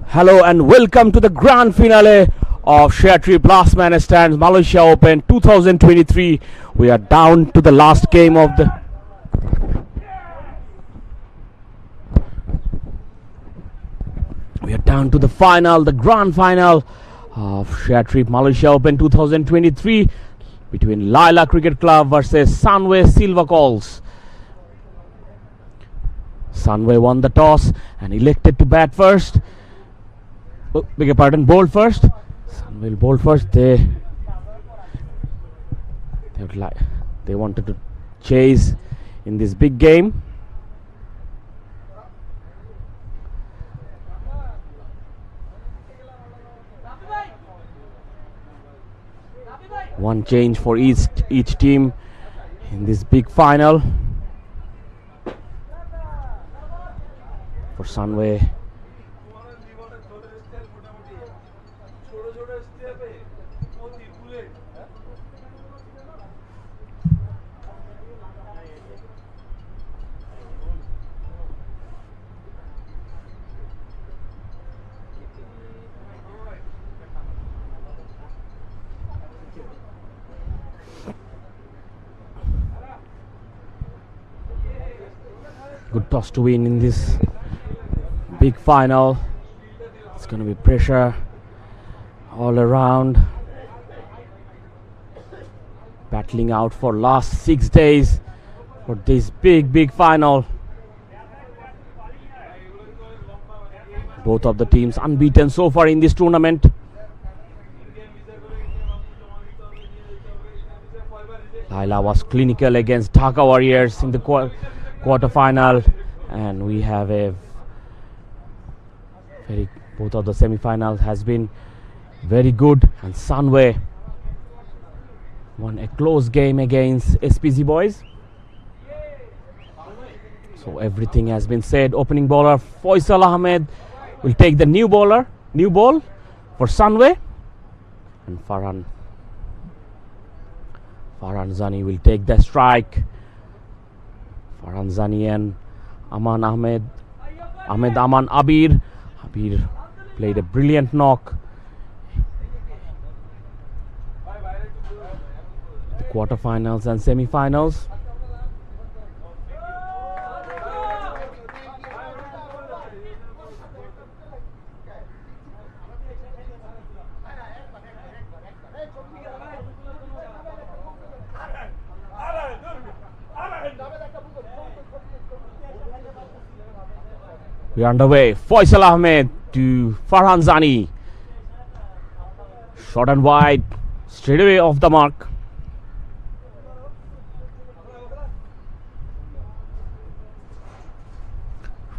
Hello and welcome to the grand finale of ShareTrip Last Man Stands Malaysia Open 2023. We are down to the last game of the final, the grand final of ShareTrip Malaysia Open 2023 between Laila Cricket Club versus Sunway Silver Colts. Sunway won the toss and elected to bat first. Beg your pardon, bowl first. Sunway bowl first. They wanted to chase in this big game. One change for each team in this big final. For Sunway, good toss to win in this big final. It's going to be pressure all around. Battling out for last 6 days for this big final. Both of the teams unbeaten so far in this tournament. Laila was clinical against Dhaka Warriors in the quarter-final, and we have both of the semi-finals has been very good, and Sunway won a close game against SPZ boys. So everything has been said. Opening bowler Faisal Ahmed will take the new ball for Sunway, and Farhan Zani will take the strike. Farhan Zani and Aman Abir played a brilliant knock. The quarterfinals and semi-finals. We are underway. Faisal Ahmed to Farhan Zani. Short and wide. Straight away off the mark.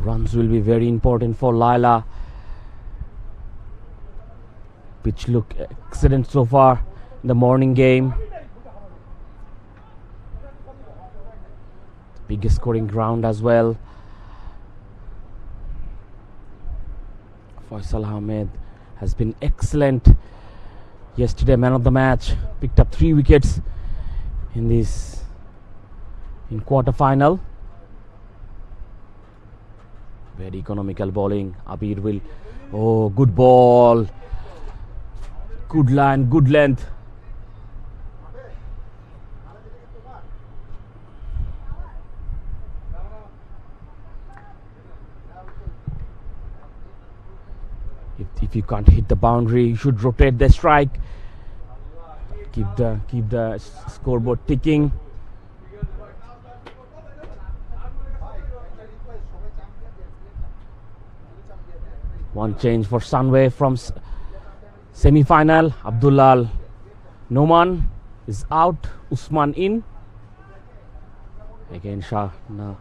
Runs will be very important for Laila. Pitch look excellent so far in the morning game. Biggest scoring ground as well. Faisal Ahmed has been excellent yesterday, man of the match. Picked up 3 wickets in quarter-final. Very economical bowling. Abir will... Oh, good ball. Good line, good length. If you can't hit the boundary, you should rotate the strike. Keep the scoreboard ticking. One change for Sunway from semi-final. Abdullah Noman is out. Usman in. Again Shah. No.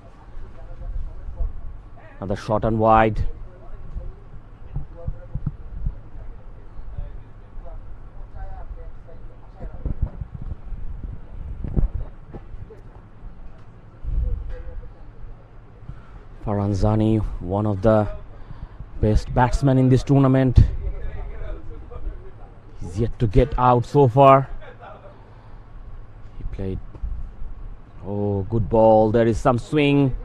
Another short and wide. Farhan Zani, one of the best batsmen in this tournament. He's yet to get out so far. Played. Oh, good ball. There is some swing.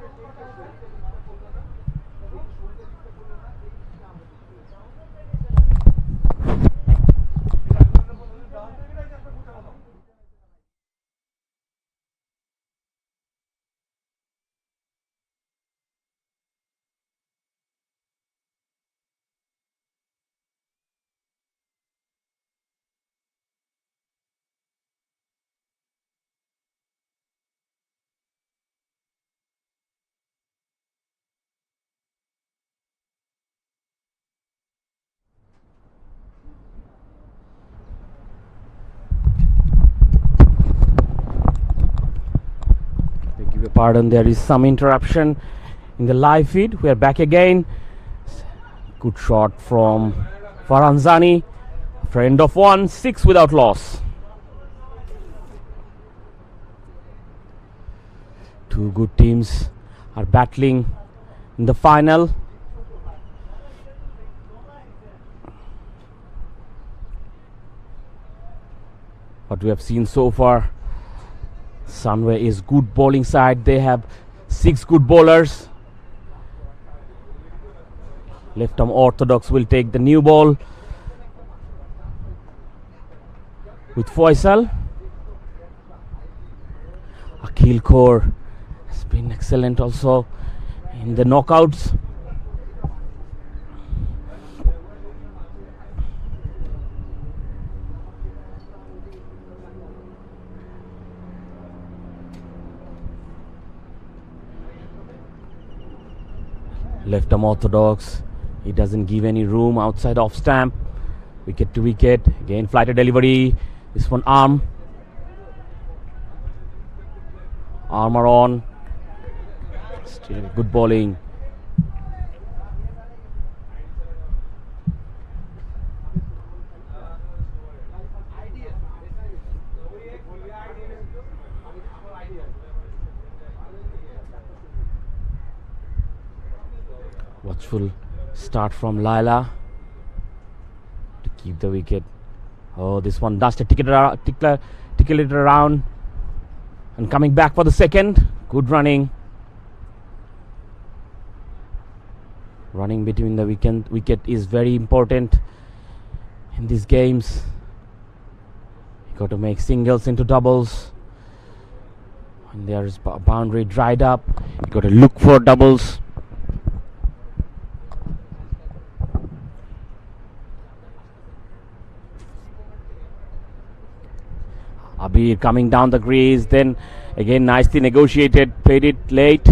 Pardon, there is some interruption in the live feed. We are back again. Good shot from Faranzani. Friend of one, 6 without loss. Two good teams are battling in the final. What we have seen so far, Sunway is good bowling side. They have 6 good bowlers. Left arm orthodox will take the new ball with Faisal. Akhil Kaur has been excellent also in the knockouts. Left arm orthodox. He doesn't give any room outside off stamp. Wicket to wicket. Again flighted delivery. This one arm. Armour on. Still good bowling. Watchful start from Laila to keep the wicket. Oh, this one dusted, tickle it around, and coming back for the second. Good running. Running between the wicket is very important in these games. You got to make singles into doubles. When there is boundary dried up, you got to look for doubles. Abir coming down the crease, then again nicely negotiated, played it late.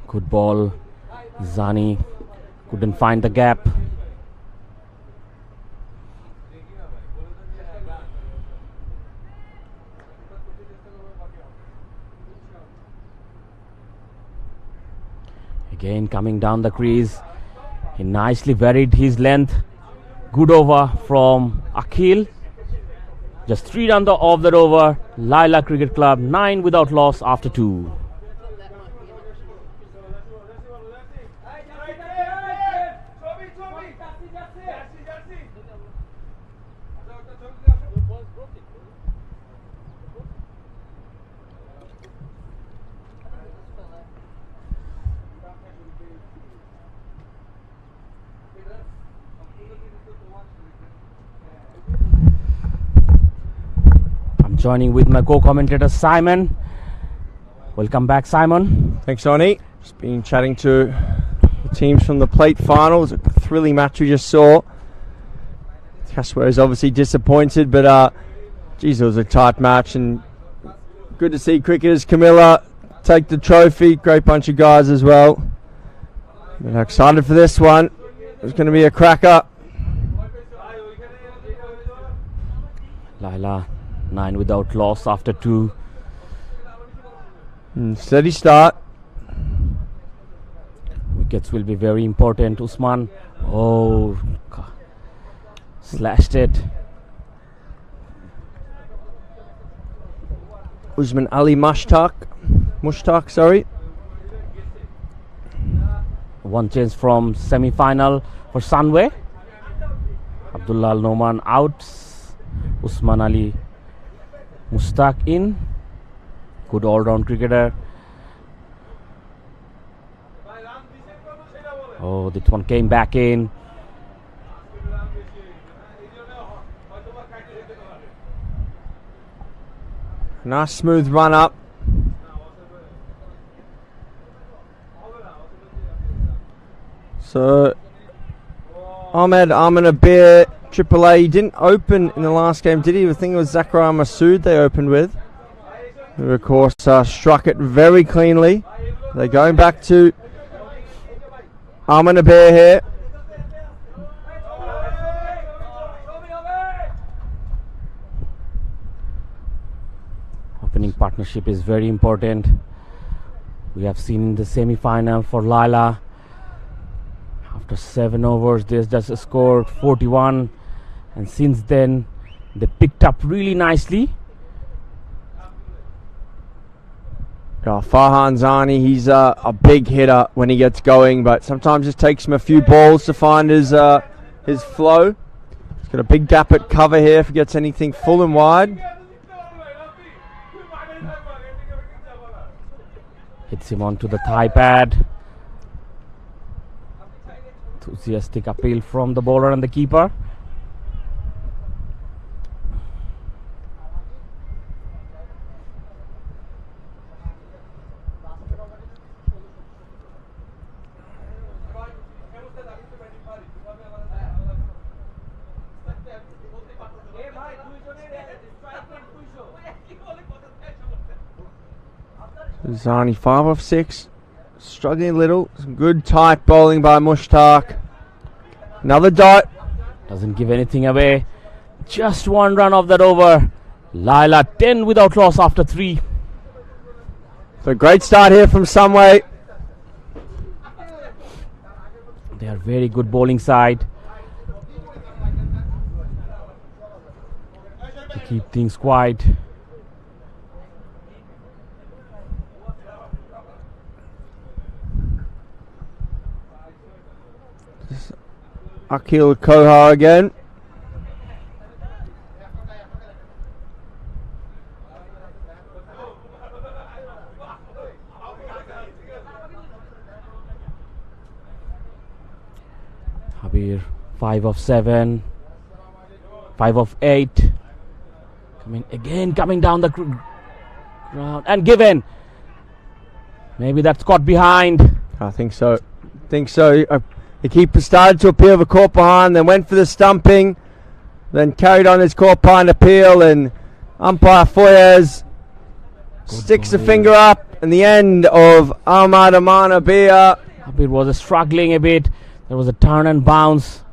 Good ball. Zani couldn't find the gap. Again coming down the crease. He nicely varied his length. Good over from Akhil. Just 3 runs off that over. Laila Cricket Club 9 without loss after 2. Joining with my co-commentator Simon. Welcome back, Simon. Thanks, Sonny. Just been chatting to the teams from the plate finals. A thrilling match we just saw. Casper is obviously disappointed, but geez, it was a tight match, and good to see cricketers Camilla take the trophy. Great bunch of guys as well. We're excited for this one. It's going to be a cracker. Laila 9 without loss after 2. Steady start. Wickets will be very important. Usman, oh, slashed it. Usman Ali Mushtaq, sorry. One change from semi-final for Sunway. Abdullah Al Noman out. Usman Ali Mushtaq in. Good all-round cricketer. Oh, this one came back in. Nice smooth run up. So Ahmed Abir, Triple A, he didn't open in the last game, did he? I think it was Zakaria Masood they opened with, who of course struck it very cleanly. They're going back to Ahmed Abir here. Opening partnership is very important. We have seen in the semi-final for Laila, after 7 overs they just scored 41, and since then they picked up really nicely. Farhan Zani, he's a big hitter when he gets going, but sometimes it takes him a few balls to find his flow. He's got a big gap at cover here if he gets anything full and wide. Hits him onto the thigh pad. Enthusiastic appeal from the bowler and the keeper. Zani 5 off 6, struggling a little. Some good tight bowling by Mushtaq. Another dot. Doesn't give anything away. Just 1 run off that over. Laila 10 without loss after 3. So great start here from Sunway. They are very good bowling side. To keep things quiet. Akil Kohar again. Habir 5 of 7, 5 of 8. Coming down the ground and given. Maybe that's caught behind. I think so. The keeper started to appeal the caught behind, then went for the stumping, then carried on his caught behind appeal, and umpire Foyez sticks a finger up, and the end of Ahmad Abir. Habir was struggling a bit. There was a turn and bounce.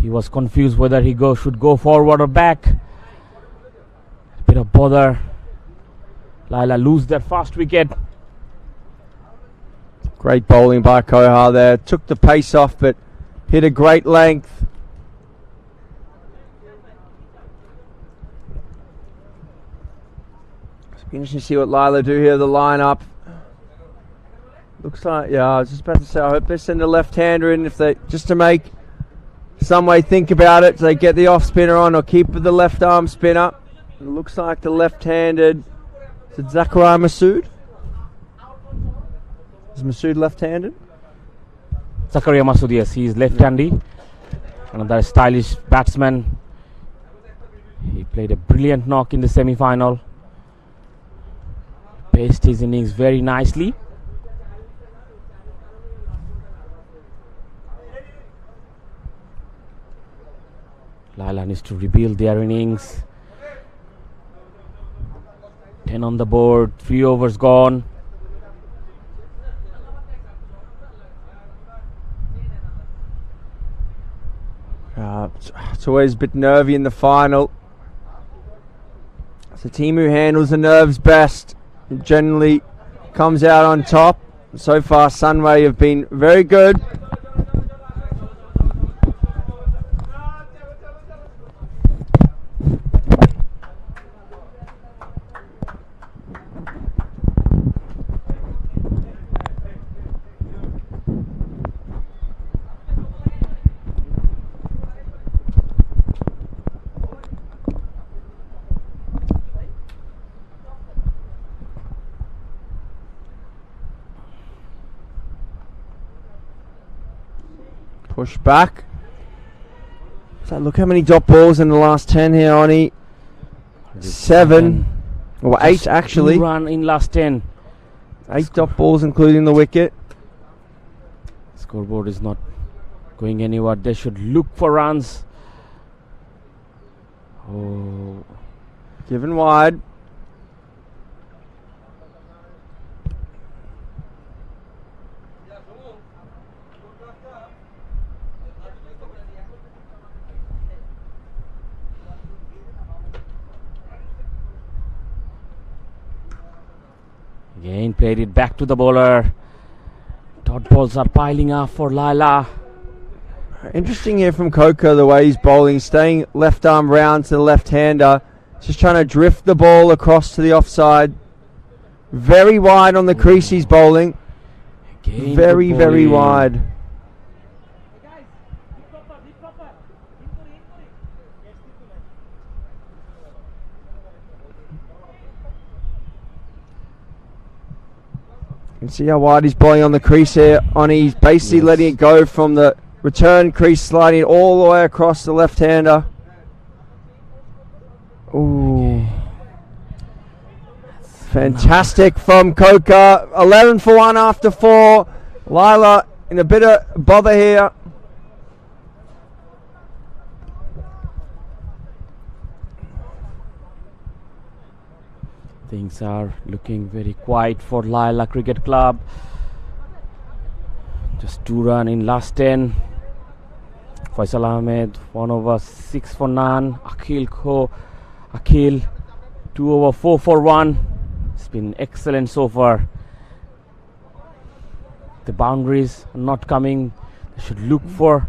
He was confused whether he should go forward or back. A bit of bother. Laila lose their first wicket. Great bowling by Kohar there. Took the pace off, but hit a great length. It's interesting to see what Laila do here, the lineup. Looks like, I was just about to say, I hope they send a left-hander in just to make Sunway think about it. Do they get the off-spinner on or keep with the left-arm spinner? It looks like the left-handed, is it Zakaria Masood? Is Masood left-handed? Zakaria Masood, yes, he is left-handy. Another stylish batsman. He played a brilliant knock in the semi-final. Paced his innings very nicely. Laila needs to rebuild their innings. 10 on the board, 3 overs gone. It's always a bit nervy in the final. It's a team who handles the nerves best and generally comes out on top. So far, Sunway have been very good. Push back. So look how many dot balls in the last 10 here, Oni. 7. Or 8 actually. 2 run in last 10. 8 dot balls including the wicket. Scoreboard is not going anywhere. They should look for runs. Oh. Given wide. Again played it back to the bowler. Dot balls are piling up for Laila. Interesting here from Coca, the way he's bowling, staying left arm round to the left-hander, just trying to drift the ball across to the offside. Very wide on the crease he's bowling. Again, Very, good very bowling. wide. You can see how wide he's bowling on the crease here. He's basically Yes. letting it go from the return crease, sliding it all the way across the left-hander. Ooh. Fantastic from Coca. 11 for 1 after 4. Laila in a bit of bother here. Things are looking very quiet for Laila Cricket Club. Just 2 run in last 10. Faisal Ahmed 1 over 6 for none. Akhil 2 over 4 for 1. It's been excellent so far. The boundaries are not coming. They should look for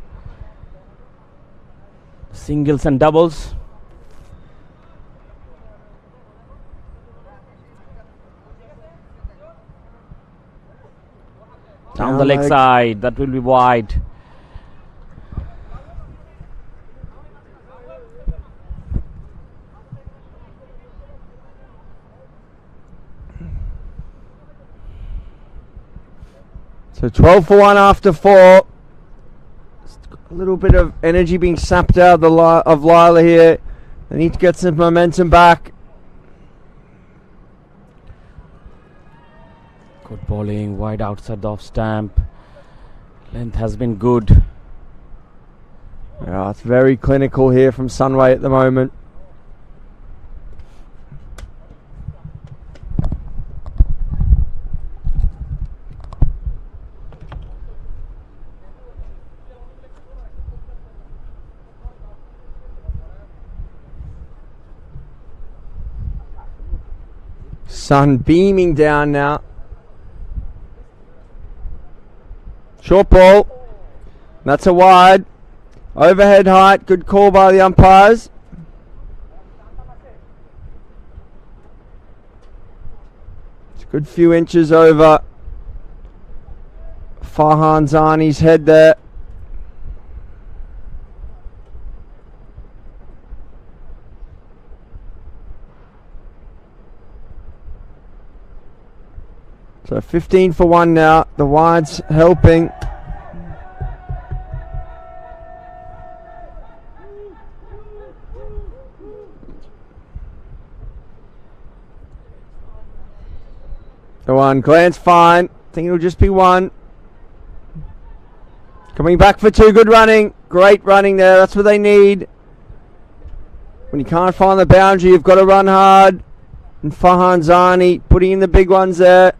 singles and doubles. Down the leg side, that will be wide. So 12 for 1 after 4. A little bit of energy being sapped out of Laila here. They need to get some momentum back. Good bowling, wide outside the off stamp. Length has been good. Yeah, it's very clinical here from Sunway at the moment. Sun beaming down now. Short ball. That's a wide. Overhead height. Good call by the umpires. It's a good few inches over Farhan Zani's head there. So 15 for 1 now. The wide's helping. The one glance fine. Think it'll just be 1. Coming back for 2. Good running. Great running there. That's what they need. When you can't find the boundary, you've got to run hard. And Farhan Zani putting in the big ones there.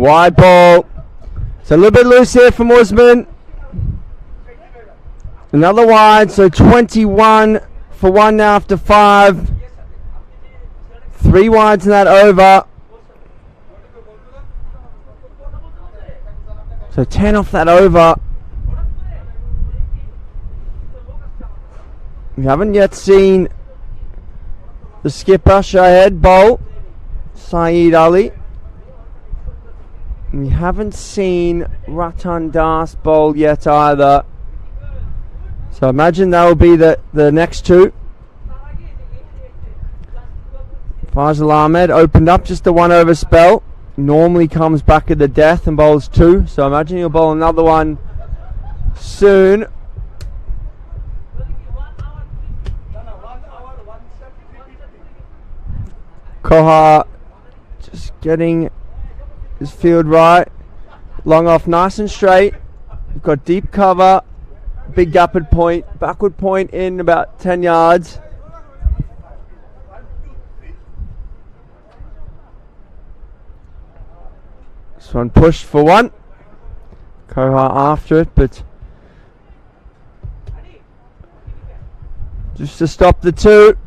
wide ball. It's a little bit loose here from Usman. Another wide, so 21 for 1 now after 5. 3 wides in that over. So 10 off that over. We haven't yet seen the skipper, Shahed, bowl. Saeed Ali. We haven't seen Ratan Das bowl yet either. So imagine that will be the next two. Faisal Ahmed opened up just a 1 over spell. Normally comes back at the death and bowls 2. So imagine he'll bowl another one soon. Koha just getting his field right. Long off nice and straight. We've got deep cover. Big gapward point. Backward point in about 10 yards. This one pushed for 1. Koha after it, but just to stop the 2.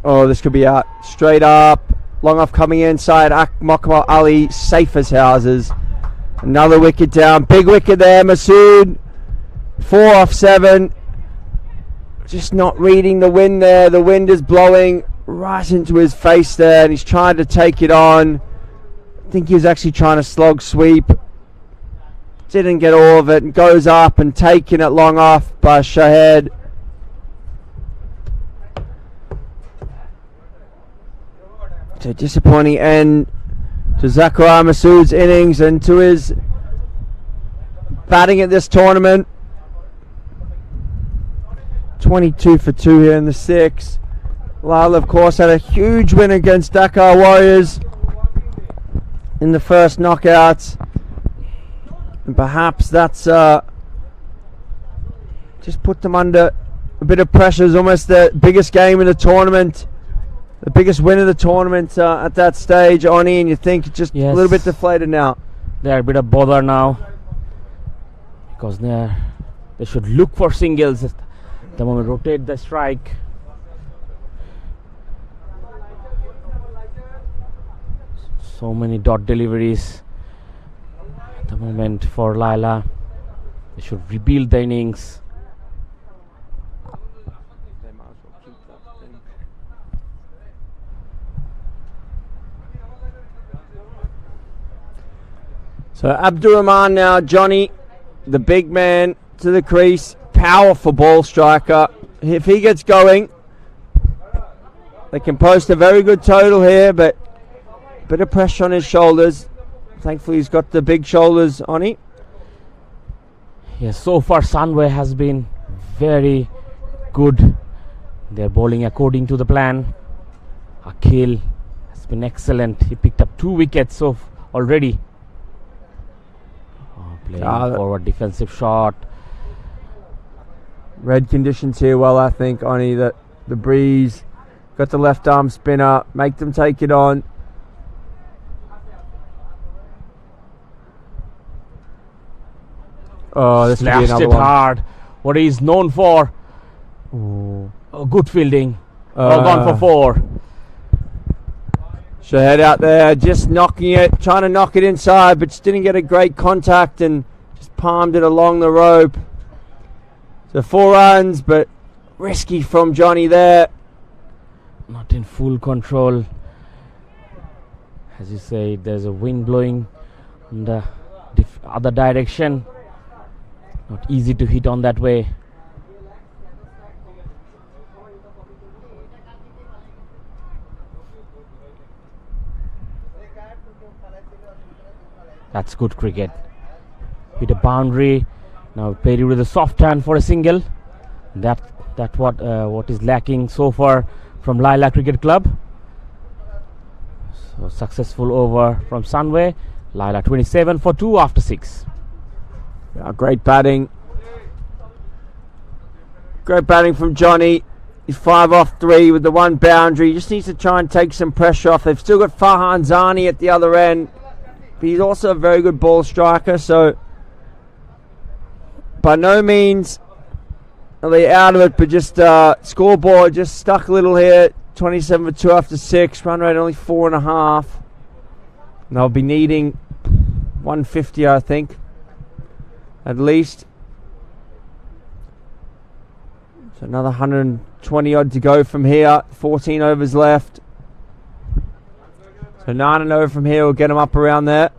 Oh, this could be out. Straight up. Long off coming inside. Mokmal Ali, safe as houses. Another wicket down. Big wicket there, Masood. 4 off 7. Just not reading the wind there. The wind is blowing right into his face there, and he's trying to take it on. I think he was actually trying to slog sweep. Didn't get all of it, and goes up and taken it long off by Shahed. So disappointing end to Zakaria Masood's innings and to his batting at this tournament. 22 for 2 here in the 6. Laila, of course, had a huge win against Dakar Warriors in the first knockouts. And perhaps that's just put them under a bit of pressure. It's almost the biggest game in the tournament. The biggest win of the tournament at that stage, Oni, and you think just a little bit deflated now. They're a bit of bother now because they should look for singles at the moment. Rotate the strike. So many dot deliveries at the moment for Laila. They should rebuild the innings. So Abdurrahman now, Johnny, the big man to the crease, powerful ball striker. If he gets going, they can post a very good total here, but a bit of pressure on his shoulders. Thankfully he's got the big shoulders on him. Yes, so far Sunway has been very good. They're bowling according to the plan. Akhil has been excellent. He picked up 2 wickets already. Playing forward defensive shot. Red conditions here well, I think, Oni, that the breeze. Got the left arm spinner. Make them take it on. Oh, this could be another one. Hard. What he's known for. Good fielding. Well gone for 4. Shahed out there, just knocking it, trying to knock it inside, but just didn't get a great contact and just palmed it along the rope. So 4 runs, but risky from Johnny there. Not in full control. As you say, there's a wind blowing in the other direction. Not easy to hit on that way. That's good cricket. Hit a boundary. Now played it with a soft hand for a single. That what is lacking so far from Laila Cricket Club. So successful over from Sunway. Laila 27 for 2 after 6. Yeah, great batting. Great batting from Johnny. He's 5 off 3 with the 1 boundary. He just needs to try and take some pressure off. They've still got Farhan Zani at the other end. But he's also a very good ball striker. So by no means are they out of it. But just scoreboard just stuck a little here. 27 for 2 after 6. Run rate only 4.5. And they'll be needing 150, I think, at least. So another 120 odd to go from here. 14 overs left. So 9-0 from here will get them up around there.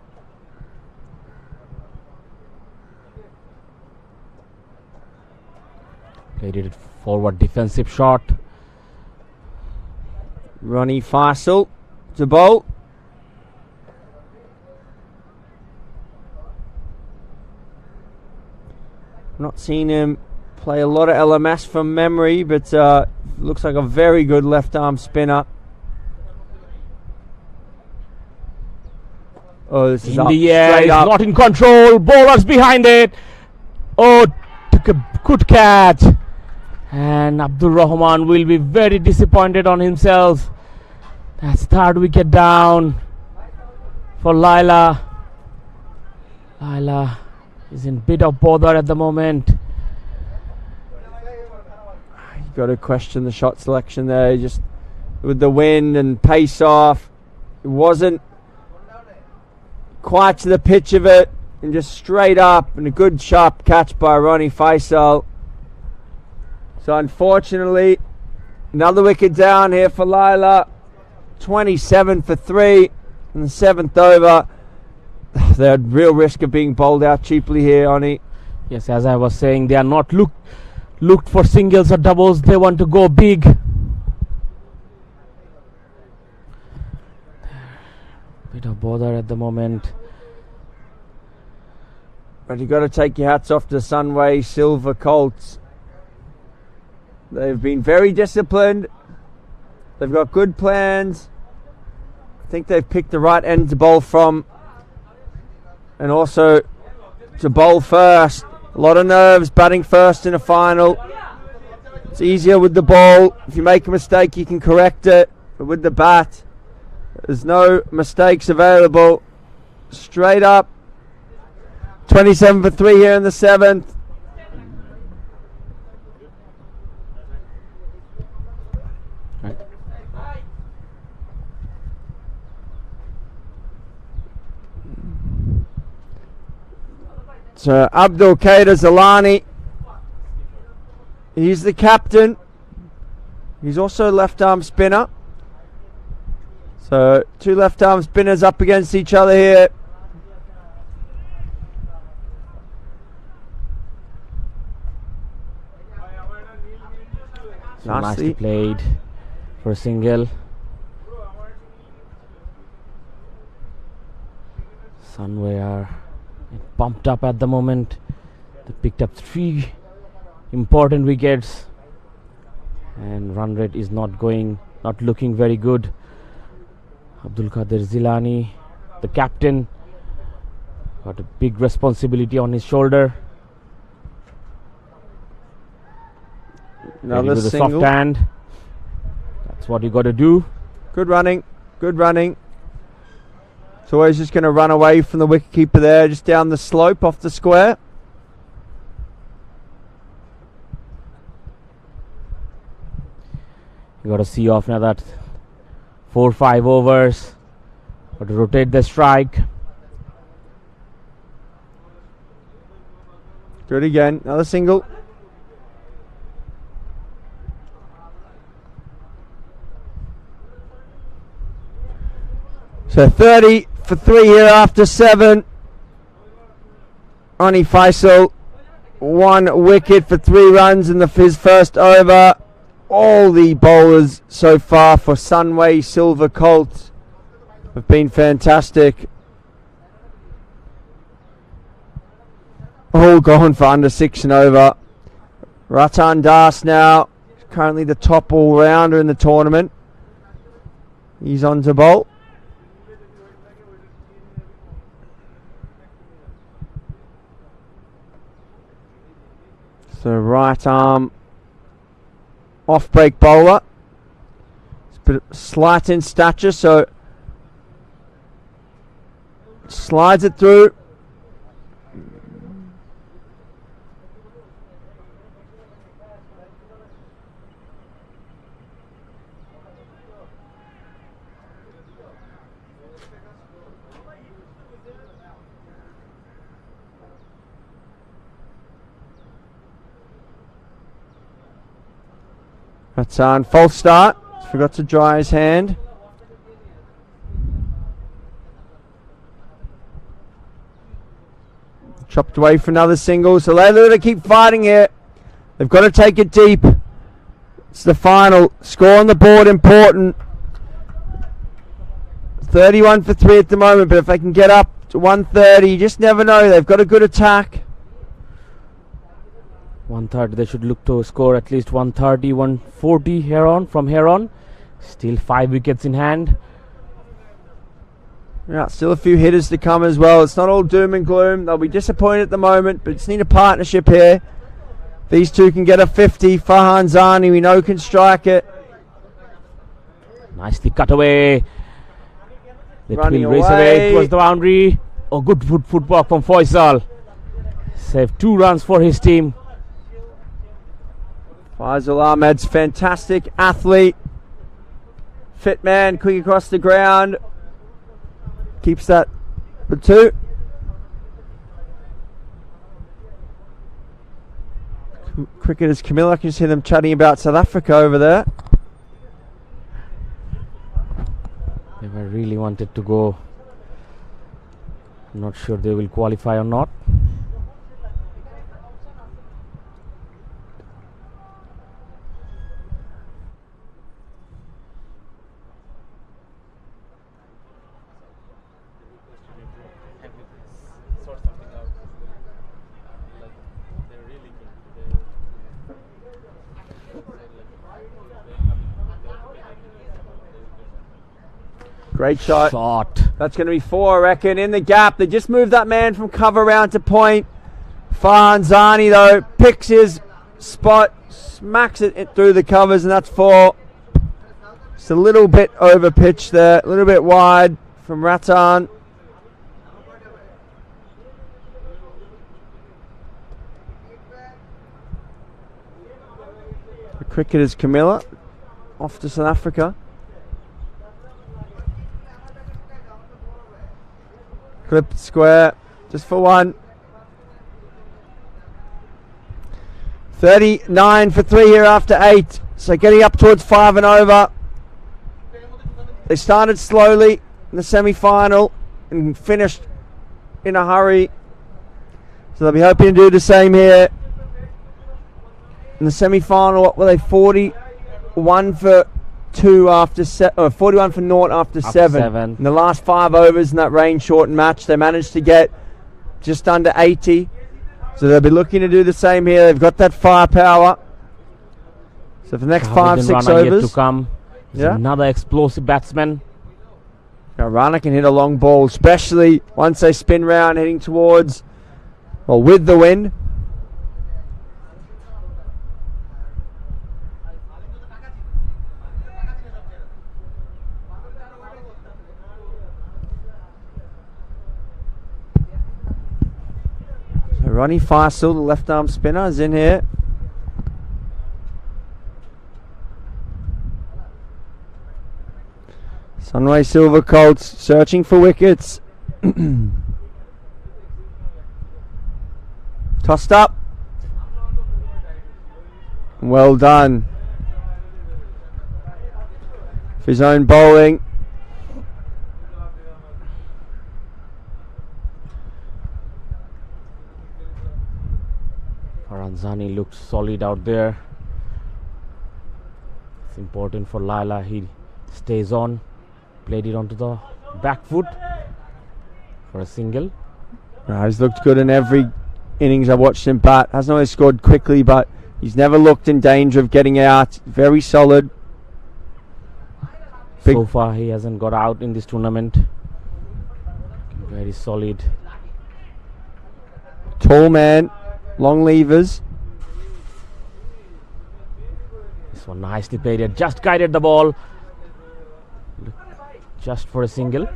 Played it forward defensive shot. Ronnie Faisal to bowl. Not seen him play a lot of LMS from memory, but looks like a very good left arm spinner. Oh, this is In up, the air, straight he's up. not in control. Bowlers behind it. Oh, took a good catch. And Abdul Rahman will be very disappointed on himself. That's 3rd wicket down for Laila. Laila is in bit of bother at the moment. You've got to question the shot selection there. Just with the wind and pace off, it wasn't quite to the pitch of it, and just straight up, and a good sharp catch by Ronnie Faisal. So unfortunately, another wicket down here for Laila. 27 for 3 in the 7th over. They're at real risk of being bowled out cheaply here, Oni. Yes, as I was saying, they are not looked for singles or doubles. They want to go big. Bit of bother at the moment. But you've got to take your hats off to Sunway Silver Colts. They've been very disciplined. They've got good plans. I think they've picked the right end to bowl from. And also to bowl first. A lot of nerves, batting first in a final. It's easier with the ball. If you make a mistake, you can correct it. But with the bat, there's no mistakes available. Straight up. 27 for 3 here in the 7th. So Abdul Qadir Zalani, he's the captain. He's also left arm spinner. So 2 left arm spinners up against each other here. Nicely played for a single. Sunway are pumped up at the moment. They picked up 3 important wickets, and run rate is not looking very good. Abdul Qadir Zilani, the captain, got a big responsibility on his shoulder. Another with a single. soft hand. That's what you got to do. Good running. Good running. So he's just going to run away from the wicketkeeper there, just down the slope off the square. You got to see off now that 4-5 overs. Got to rotate the strike. Good again. Another single. So 30 for 3 here after 7. Ronnie Faisal, 1 wicket for 3 runs in his first over. All the bowlers so far for Sunway Silver Colts have been fantastic. All gone for under 6 and over. Ratan Das now, currently the top all-rounder in the tournament. He's on to bowl. The right arm off break bowler. It's a bit slight in stature, so slides it through. That's on false start. Forgot to dry his hand. Chopped away for another single. So Laila to keep fighting here. They've got to take it deep. It's the final. Score on the board important. 31 for 3 at the moment, but if they can get up to 130, you just never know. They've got a good attack. 130, they should look to score at least 130, 140 here on, from here on. Still 5 wickets in hand. Yeah, still a few hitters to come as well. It's not all doom and gloom. They'll be disappointed at the moment, but just need a partnership here. These two can get a 50. Farhan Zani, we know, can strike it. Nicely cut away. They Running will race away towards the boundary. Oh, good footwork from Faisal. Saved 2 runs for his team. Faisal Ahmed's fantastic athlete. Fit man, quick across the ground. Keeps that for 2. Cricketers Camilla, I can see them chatting about South Africa over there. They were really wanted to go. Not sure they will qualify or not. Great shot. Shot. That's going to be 4, I reckon, in the gap. They just moved that man from cover round to point. Farhan Zani, though, picks his spot, smacks it through the covers, and that's 4. It's a little bit over pitch there, a little bit wide from Ratan. The cricketers Camilla off to South Africa. Clip square, just for 1. 39 for 3 here after 8. So getting up towards 5 and over. They started slowly in the semi-final and finished in a hurry. So they'll be hoping to do the same here. In the semi-final, what were they? 41 for 2 after 41 for 0 after 7. In the last 5 overs in that rain-shortened match, they managed to get just under 80. So they'll be looking to do the same here. They've got that firepower. So for the next 5-6 overs, to come. Another explosive batsman. Rana can hit a long ball, especially once they spin round, heading towards, well, with the wind. Ronnie Faisal, the left arm spinner, is in here. Sunway Silver Colts searching for wickets. Tossed up. Well done. For his own bowling. Faranzani looked solid out there. It's important for Laila. He stays on. Played it onto the back foot for a single. He's looked good in every innings I've watched him bat. Hasn't always scored quickly, but he's never looked in danger of getting out. Very solid. So far he hasn't got out in this tournament. Very solid. Tall man, long levers. one nicely played it. Just guided the ball. Just for a single.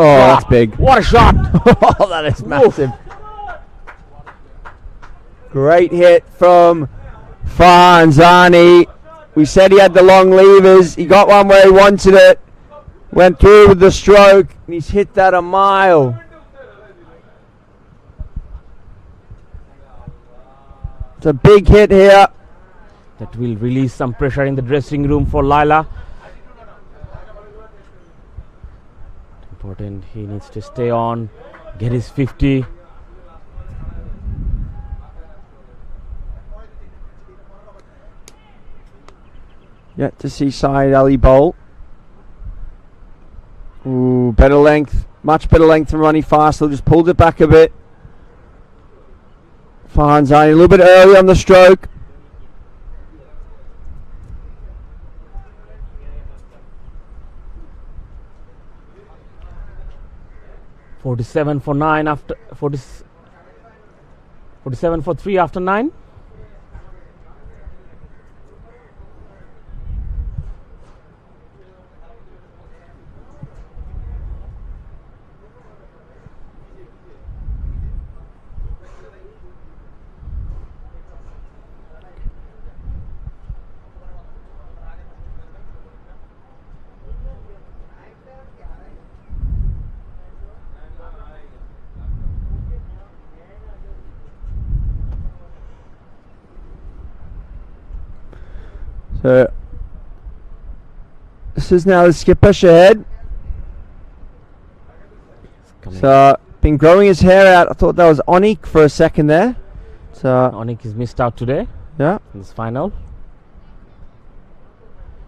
Oh, that's big. What a shot! Oh, that is massive. Great hit from Fahanzani. We said he had the long levers. He got one where he wanted it. Went through with the stroke. And he's hit that a mile. It's a big hit here. That will release some pressure in the dressing room for Laila. Important, he needs to stay on, get his 50. Yet to see Syed Ali bowl. Ooh, better length, much better length from Ronnie Fastel. Just pulled it back a bit. Fahanzani a little bit early on the stroke. .47 for 9 after 47 for 3 after 9. So this is now the skipper, Shahid. So been growing his hair out. I thought that was Onik for a second there. So Onik is missed out today. Yeah. In this final.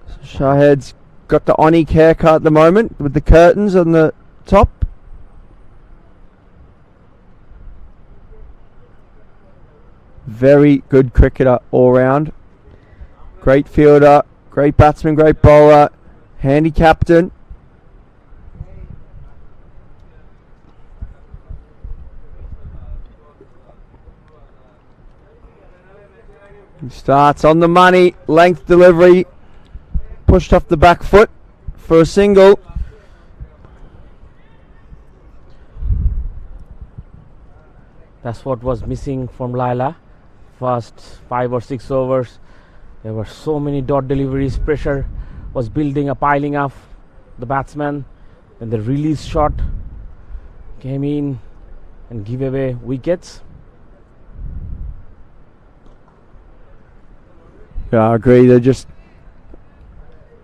So Shahid's got the Onik haircut at the moment with the curtains on the top. Very good cricketer all round. Great fielder, great batsman, great bowler, handy captain. He starts on the money, length delivery, pushed off the back foot for a single. That's what was missing from Laila. First 5 or 6 overs. There were so many dot deliveries. Pressure was building up, piling up the batsman. Then the release shot came in and give away wickets. Yeah, I agree. They're just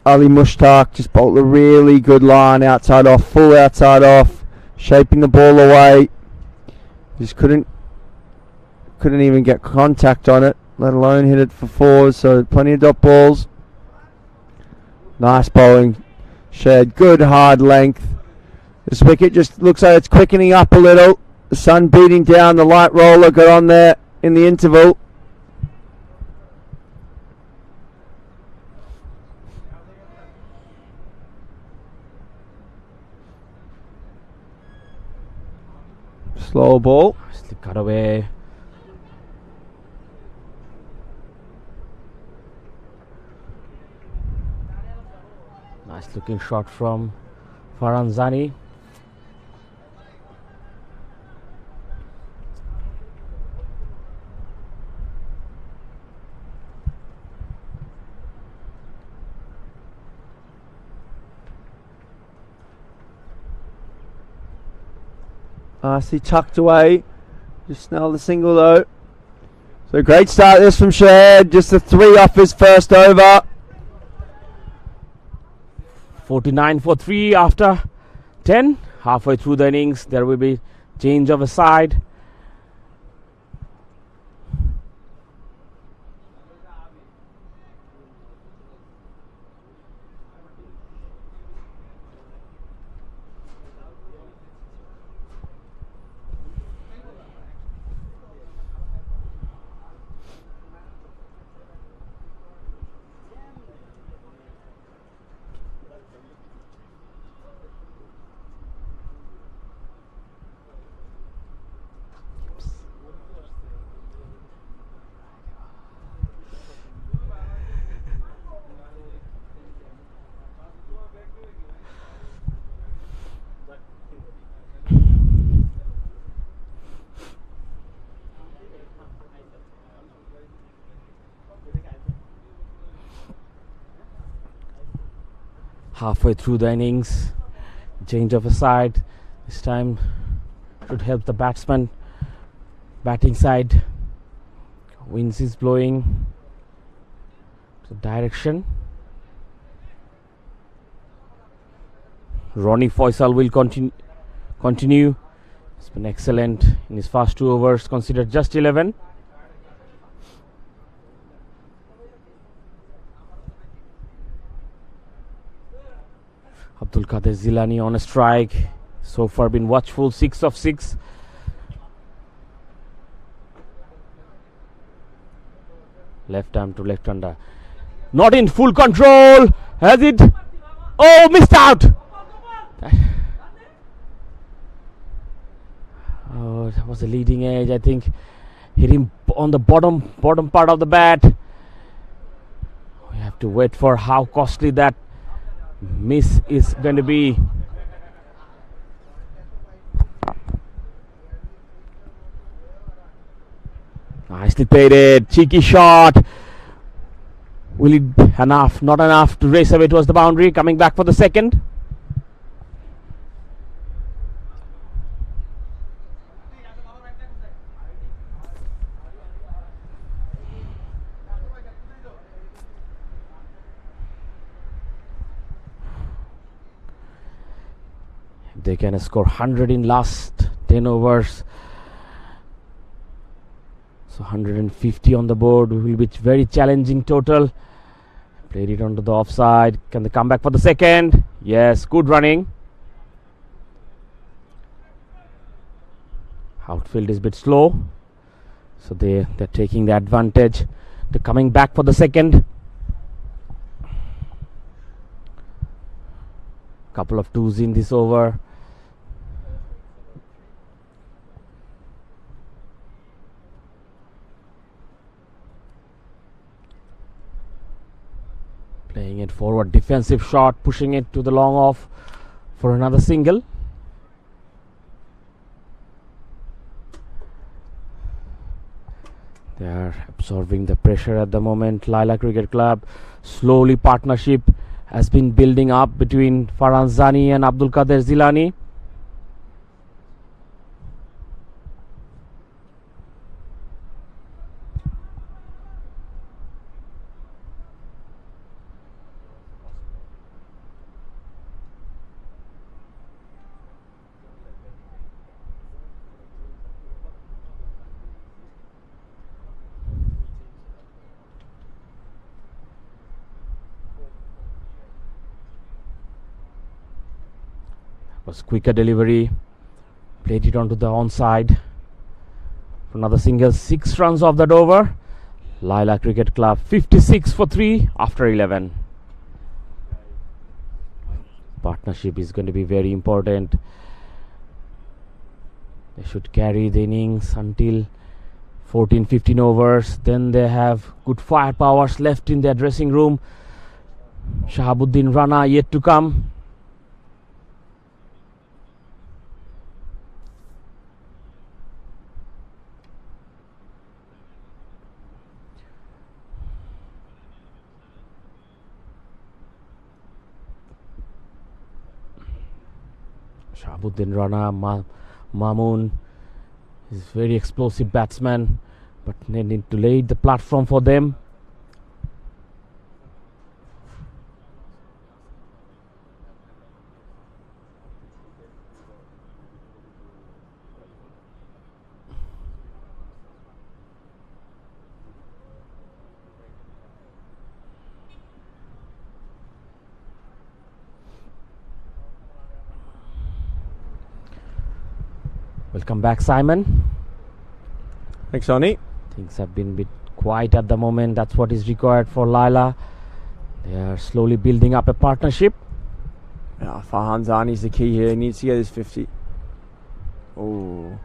Ali Mushtaq just bowled a really good line outside off, full outside off, shaping the ball away. Just couldn't even get contact on it, let alone hit it for 4s. So plenty of dot balls. Nice bowling, Shed. Good hard length. This wicket just looks like it's quickening up a little. The sun beating down. The light roller got on there in the interval. Slow ball. Nicely cut away. Nice looking shot from Fahanzani. Nicely tucked away. Just snell the single though. So great start this from Shahid. Just the 3 off his first over. 49 for 3 after 10. Halfway through the innings, there will be change of a side. halfway through the innings. Change of a side. This time should help the batsman. Batting side. Winds is blowing the direction. Ronnie Faisal will continue. He's been excellent in his first 2 overs, considered just 11. Abdul Qadir Zilani on a strike. So far been watchful, 6 of 6. Left arm to left hander. Not in full control. Has it? Oh, missed out. Oh, that was the leading edge. I think hit him on the bottom part of the bat. We have to wait for how costly that miss is going to be. Nicely played it. Cheeky shot. Will it be enough? Not enough to race away towards the boundary. Coming back for the second. They can score 100 in last 10 overs. So 150 on the board will be very challenging total. Played it onto the offside. Can they come back for the second? Yes, good running. Outfield is a bit slow. So they're taking the advantage. They're coming back for the second. Couple of twos in this over. Playing it forward, defensive shot, pushing it to the long off for another single. They are absorbing the pressure at the moment. Laila Cricket Club. Slowly partnership has been building up between Farhan Zani and Abdul Qadir Zilani. Was quicker delivery, played it onto the onside for another single. 6 runs off that over. Laila Cricket Club 56 for 3 after 11. Partnership is going to be very important. They should carry the innings until 14-15 overs. Then they have good firepowers left in their dressing room. Shahabuddin Rana yet to come. Shahabuddin Rana, Mamoon is very explosive batsman, but they need to lay the platform for them. Welcome back, Simon. Thanks, Oni. Things have been a bit quiet at the moment. That's what is required for Laila. They are slowly building up a partnership. Yeah, Farhan Zani is the key here. He needs to get his 50. Oh.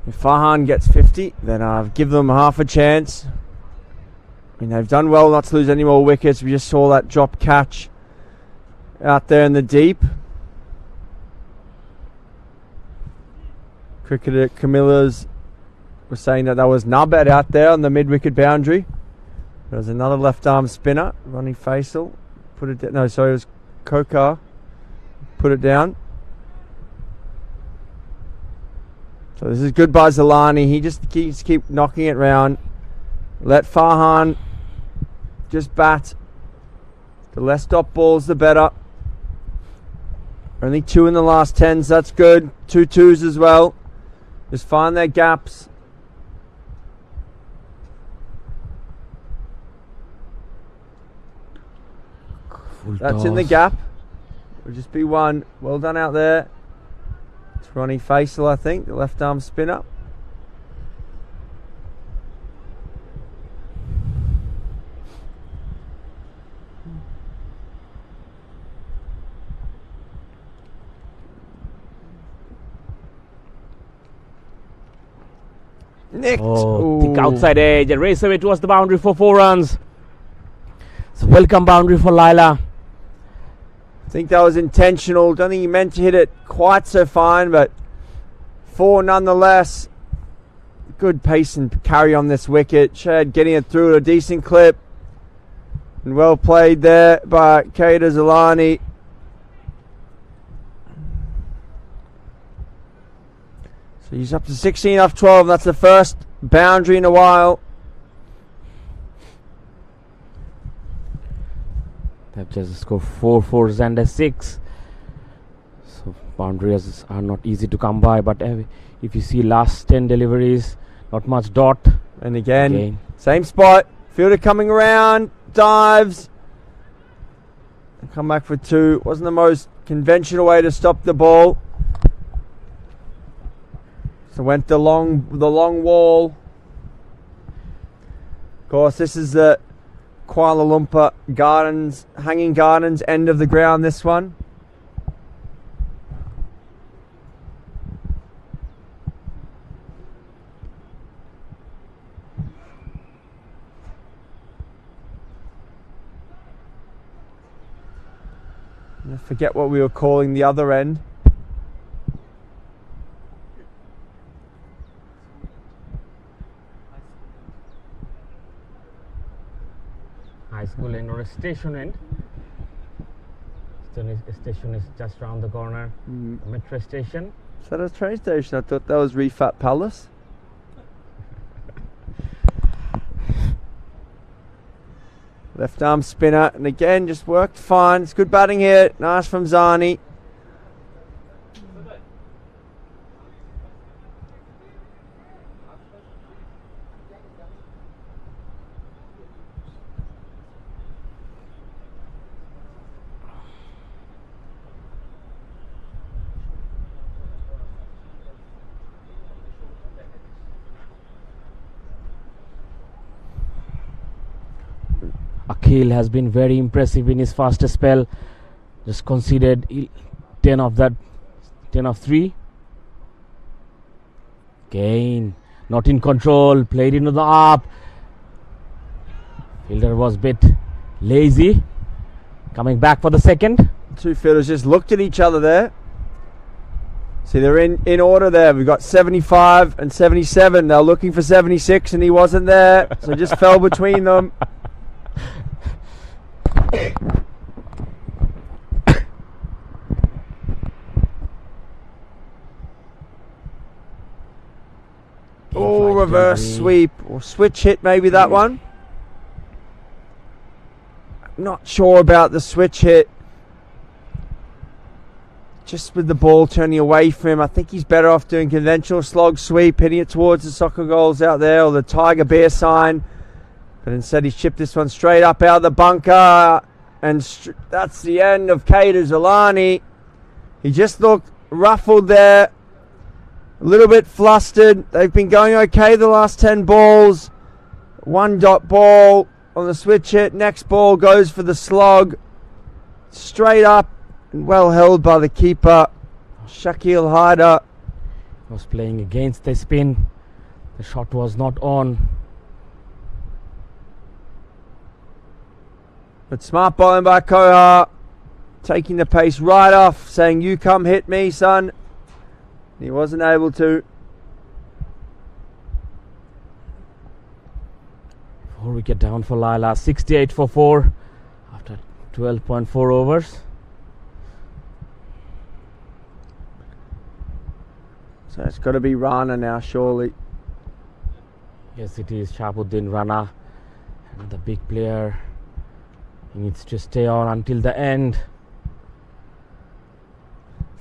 If Farhan gets 50, then I'll give them half a chance. I mean, they've done well not to lose any more wickets. We just saw that drop catch out there in the deep. Cricketer Camillas was saying that was Nubbet out there on the mid-wicket boundary. There was another left arm spinner. Ronnie Faisal put it down. No, sorry, it was Kokar. Put it down. So this is good by Zalani. He just keep knocking it round. Let Farhan just bat. The less dot balls, the better. Only 2 in the last 10, so that's good. 2 twos as well. Just find their gaps. That's in the gap. Will just be 1. Well done out there. It's Ronnie Faisal, I think, the left arm spinner. Nicked. Thick outside edge and race away towards the boundary for 4 runs. It's a welcome boundary for Laila. I think that was intentional. Don't think he meant to hit it quite so fine, but 4 nonetheless. Good pace and carry on this wicket. Shad getting it through at a decent clip. And well played there by Kader Zalani. So he's up to 16 off 12. That's the first boundary in a while. They've just scored 4 fours and a 6. So boundaries are not easy to come by, but if you see last 10 deliveries, not much dot. And again. Same spot. Fielder coming around, dives. And come back for 2. Wasn't the most conventional way to stop the ball. So went the long wall. Of course, this is the Kuala Lumpur Gardens, Hanging Gardens end of the ground, this one. I forget what we were calling the other end. High school end or a station end. Station is just around the corner. Metro station. Is that a train station? I thought that was Refat Palace. Left arm spinner, and again just worked fine. It's good batting here. Nice from Zani. Akhil has been very impressive in his fastest spell. Just conceded 10 of 3. Again, not in control. Played into the up. Fielder was a bit lazy. Coming back for the second. 2 fielders just looked at each other there. See, they're in order there. We've got 75 and 77. They're looking for 76 and he wasn't there. So just fell between them. Oh, reverse sweep or switch hit, maybe that one. I'm not sure about the switch hit. Just with the ball turning away from him, I think he's better off doing conventional slog sweep, hitting it towards the soccer goals out there or the tiger bear sign. But instead he's chipped this one straight up out of the bunker. And that's the end of Kader Zalani. He just looked ruffled there. A little bit flustered. They've been going okay the last 10 balls. 1 dot ball on the switch hit. Next ball goes for the slog. Straight up and well held by the keeper, Shakil Haider. Was playing against the spin. The shot was not on. But smart bowling by Kohar, taking the pace right off, saying, "You come hit me, son." He wasn't able to. 4 wicket down for Laila. 68 for 4 after 12.4 overs. So it's got to be Rana now, surely. Yes, it is Shahabuddin Rana. And the big player, he needs to stay on until the end.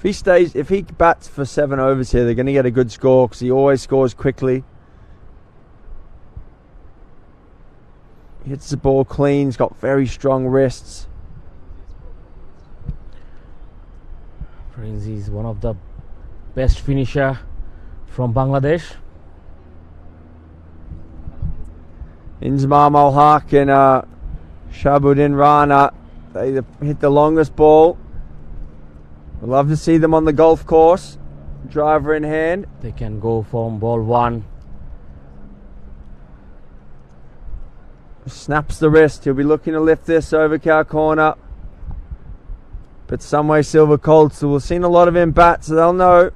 If he bats for 7 overs here, they're going to get a good score because he always scores quickly. He hits the ball clean. He's got very strong wrists. Frenzy is one of the best finisher from Bangladesh. Inzamam Ul Haq and Shahabuddin Rana, they hit the longest ball. We'd love to see them on the golf course. Driver in hand. They can go from ball 1. Snaps the wrist. He'll be looking to lift this over cow corner. But Sunway Silver Colts, so we've seen a lot of him bat, so they'll know.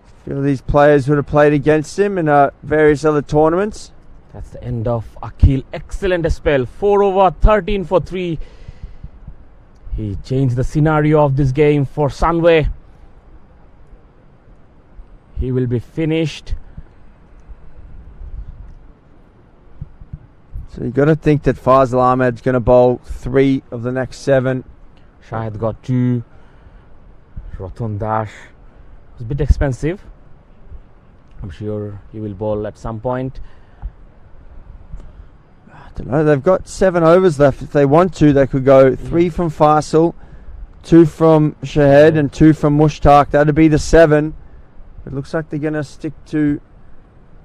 A few of these players would have played against him in various other tournaments. That's the end of Akhil. Excellent spell. 4 over 13 for 3. He changed the scenario of this game for Sunway. He will be finished. So you got to think that Faisal Ahmed's going to bowl 3 of the next 7. Shahid got 2. Ratan Dash was a bit expensive. I'm sure he will bowl at some point. I don't know. They've got 7 overs left. If they want to, they could go 3 from Faisal, 2 from Shahid, and 2 from Mushtaq. That'd be the 7. It looks like they're going to stick to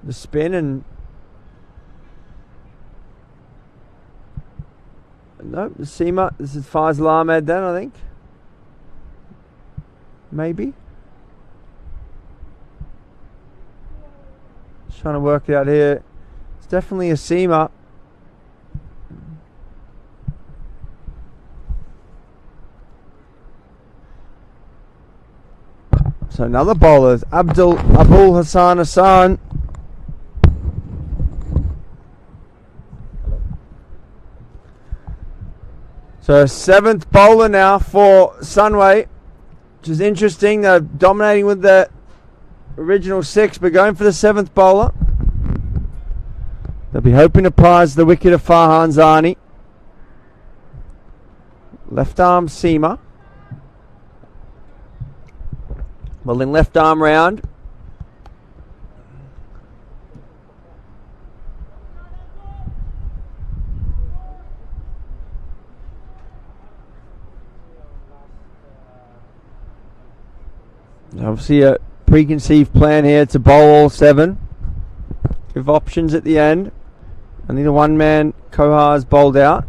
the spin and. No, Seema. This is Faisal Ahmed then, I think. Maybe. Just trying to work it out here. It's definitely a Seema. So another bowler, Abul Hassan Hassan. So 7th bowler now for Sunway, which is interesting. They're dominating with the original 6, but going for the 7th bowler. They'll be hoping to prize the wicket of Farhan Zani. Left arm Seema. Bowling left arm round. Obviously a preconceived plan here to bowl all 7. Give options at the end. Only the one man Kohar's bowled out.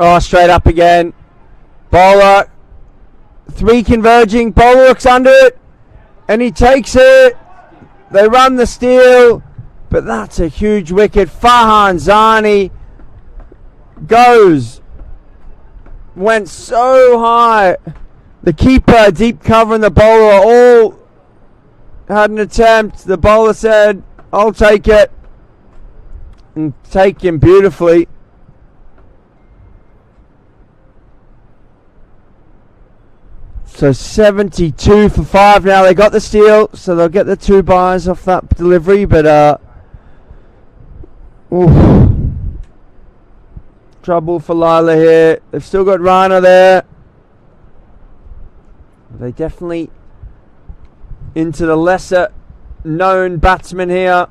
Oh, straight up again. Bowler. 3 converging. Bowler looks under it. And he takes it. They run the steal. But that's a huge wicket. Farhan Zani goes. Went so high. The keeper, deep cover, and the bowler all had an attempt. The bowler said, I'll take it. And take him beautifully. So 72 for 5 now. They got the steal, so they'll get the 2 buys off that delivery. But trouble for Laila here. They've still got Rana there. They definitely into the lesser known batsman here.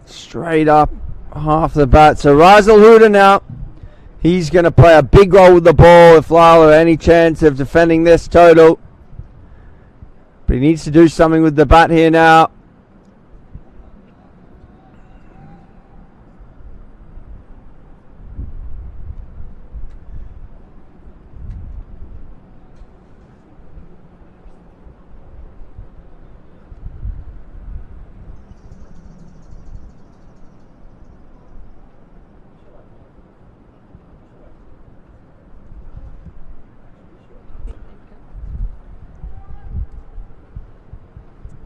Straight up half the bat. So Raisal Huda now. He's going to play a big role with the ball if Laila has any chance of defending this total. But he needs to do something with the bat here now.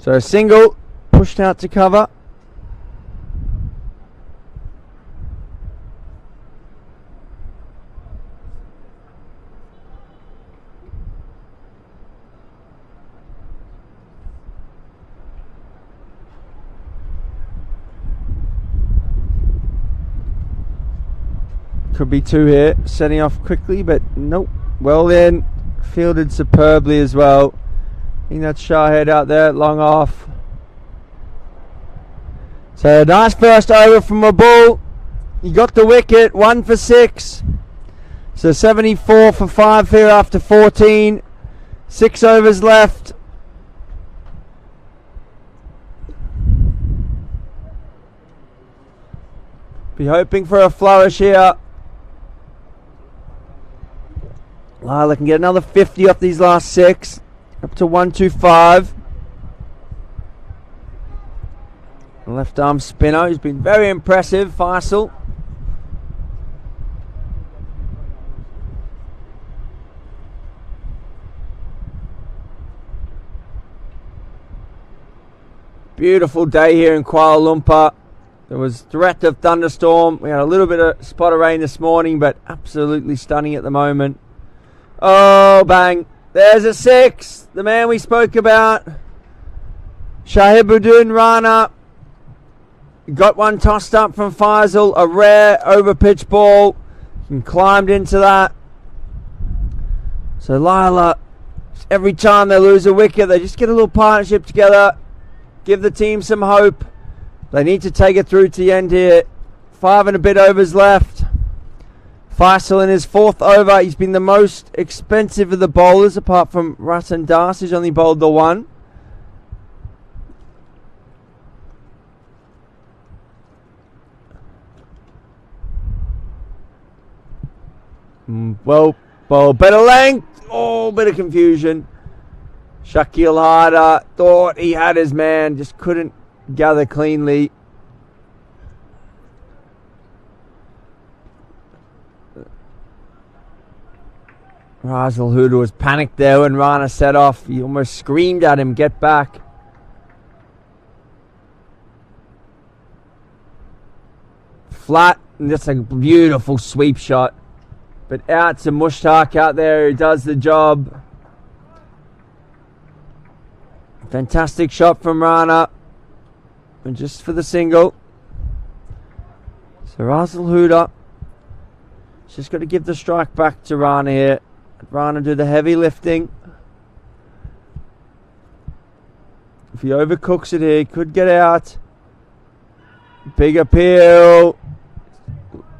So a single, pushed out to cover. Could be two here, setting off quickly, but nope. Well in, fielded superbly as well. I think that's Shahed out there, long off. So nice first over from a bull. He got the wicket, 1 for 6. So 74 for 5 here after 14. 6 overs left. Be hoping for a flourish here. Laila can get another 50 off these last 6. Up to 125. Left arm spinner. He's been very impressive, Faisal. Beautiful day here in Kuala Lumpur. There was threat of thunderstorm. We had a little bit of spot of rain this morning, but absolutely stunning at the moment. Oh, bang. There's a 6. The man we spoke about. Shahibuddin Rana. Got one tossed up from Faisal. A rare over pitch ball. And climbed into that. So Laila, every time they lose a wicket, they just get a little partnership together. Give the team some hope. They need to take it through to the end here. 5 and a bit overs left. Faisal in his 4th over. He's been the most expensive of the bowlers, apart from Ratan Das, who's only bowled the 1. Well, better length. Oh, bit of confusion. Shakil Harder thought he had his man, just couldn't gather cleanly. Razal Huda was panicked there when Rana set off. He almost screamed at him, get back. Flat, and that's a beautiful sweep shot. But out to Mushtaq out there who does the job. Fantastic shot from Rana. And just for the single. So Razal Huda just got to give the strike back to Rana here. Rana do the heavy lifting. If he overcooks it here, he could get out. Big appeal.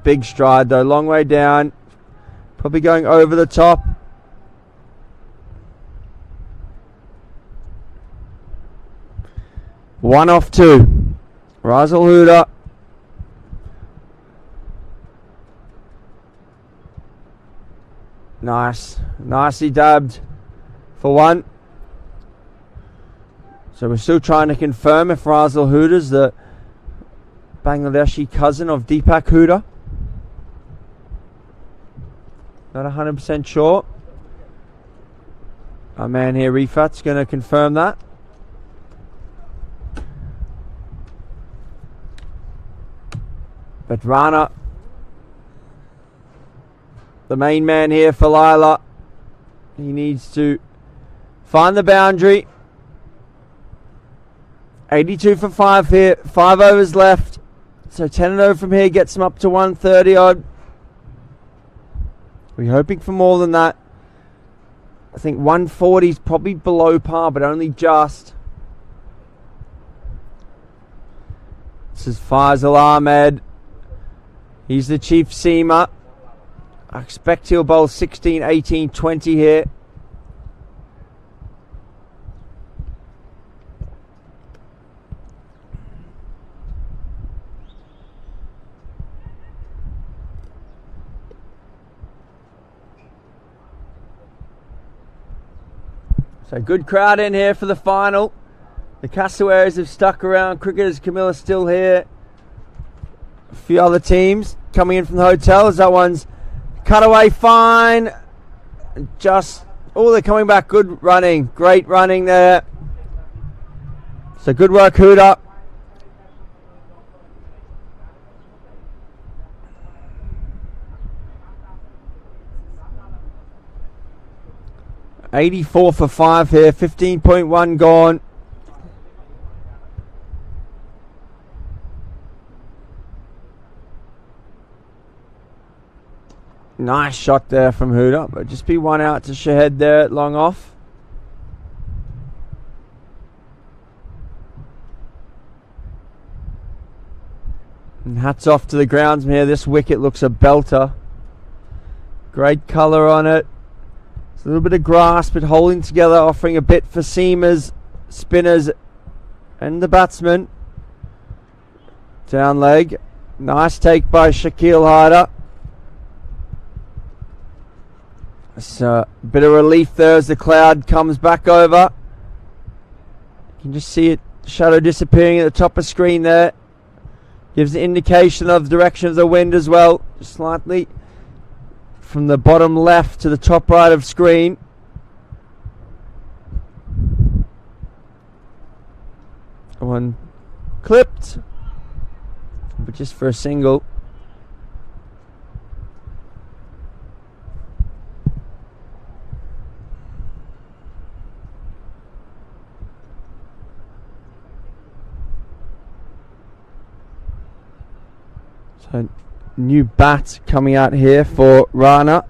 Big stride though, long way down. Probably going over the top. One off 2. Razal Huda. Nice. Nicely dabbed for 1. So we're still trying to confirm if Razal Huda's the Bangladeshi cousin of Deepak Huda. Not 100% sure. Our man here, Rifat's going to confirm that. But Rana, the main man here for Laila, he needs to find the boundary. 82 for 5 here, 5 overs left. So 10 and 0 from here gets him up to 130 odd. We're hoping for more than that. I think 140 is probably below par, but only just. This is Faisal Ahmed. He's the chief seamer. I expect he'll bowl 16, 18, 20 here. So good crowd in here for the final. The Cassowaries have stuck around. Cricketers Camilla still here. A few other teams coming in from the hotels. That one's cut away fine. Just, oh, they're coming back. Good running. Great running there. So good work, Huda. .84 for 5 here. 15.1 gone. Nice shot there from Huda, but just be one out to Shahed there at long off. And hats off to the groundsman here. This wicket looks a belter. Great colour on it. It's a little bit of grass, but holding together, offering a bit for seamers, spinners, and the batsman. Down leg. Nice take by Shakil Harder. It's a bit of relief there as the cloud comes back over. You can just see it, shadow disappearing at the top of screen there. Gives an indication of the direction of the wind as well. Just slightly from the bottom left to the top right of screen. One clipped, but just for a single. So new bat coming out here for Rana.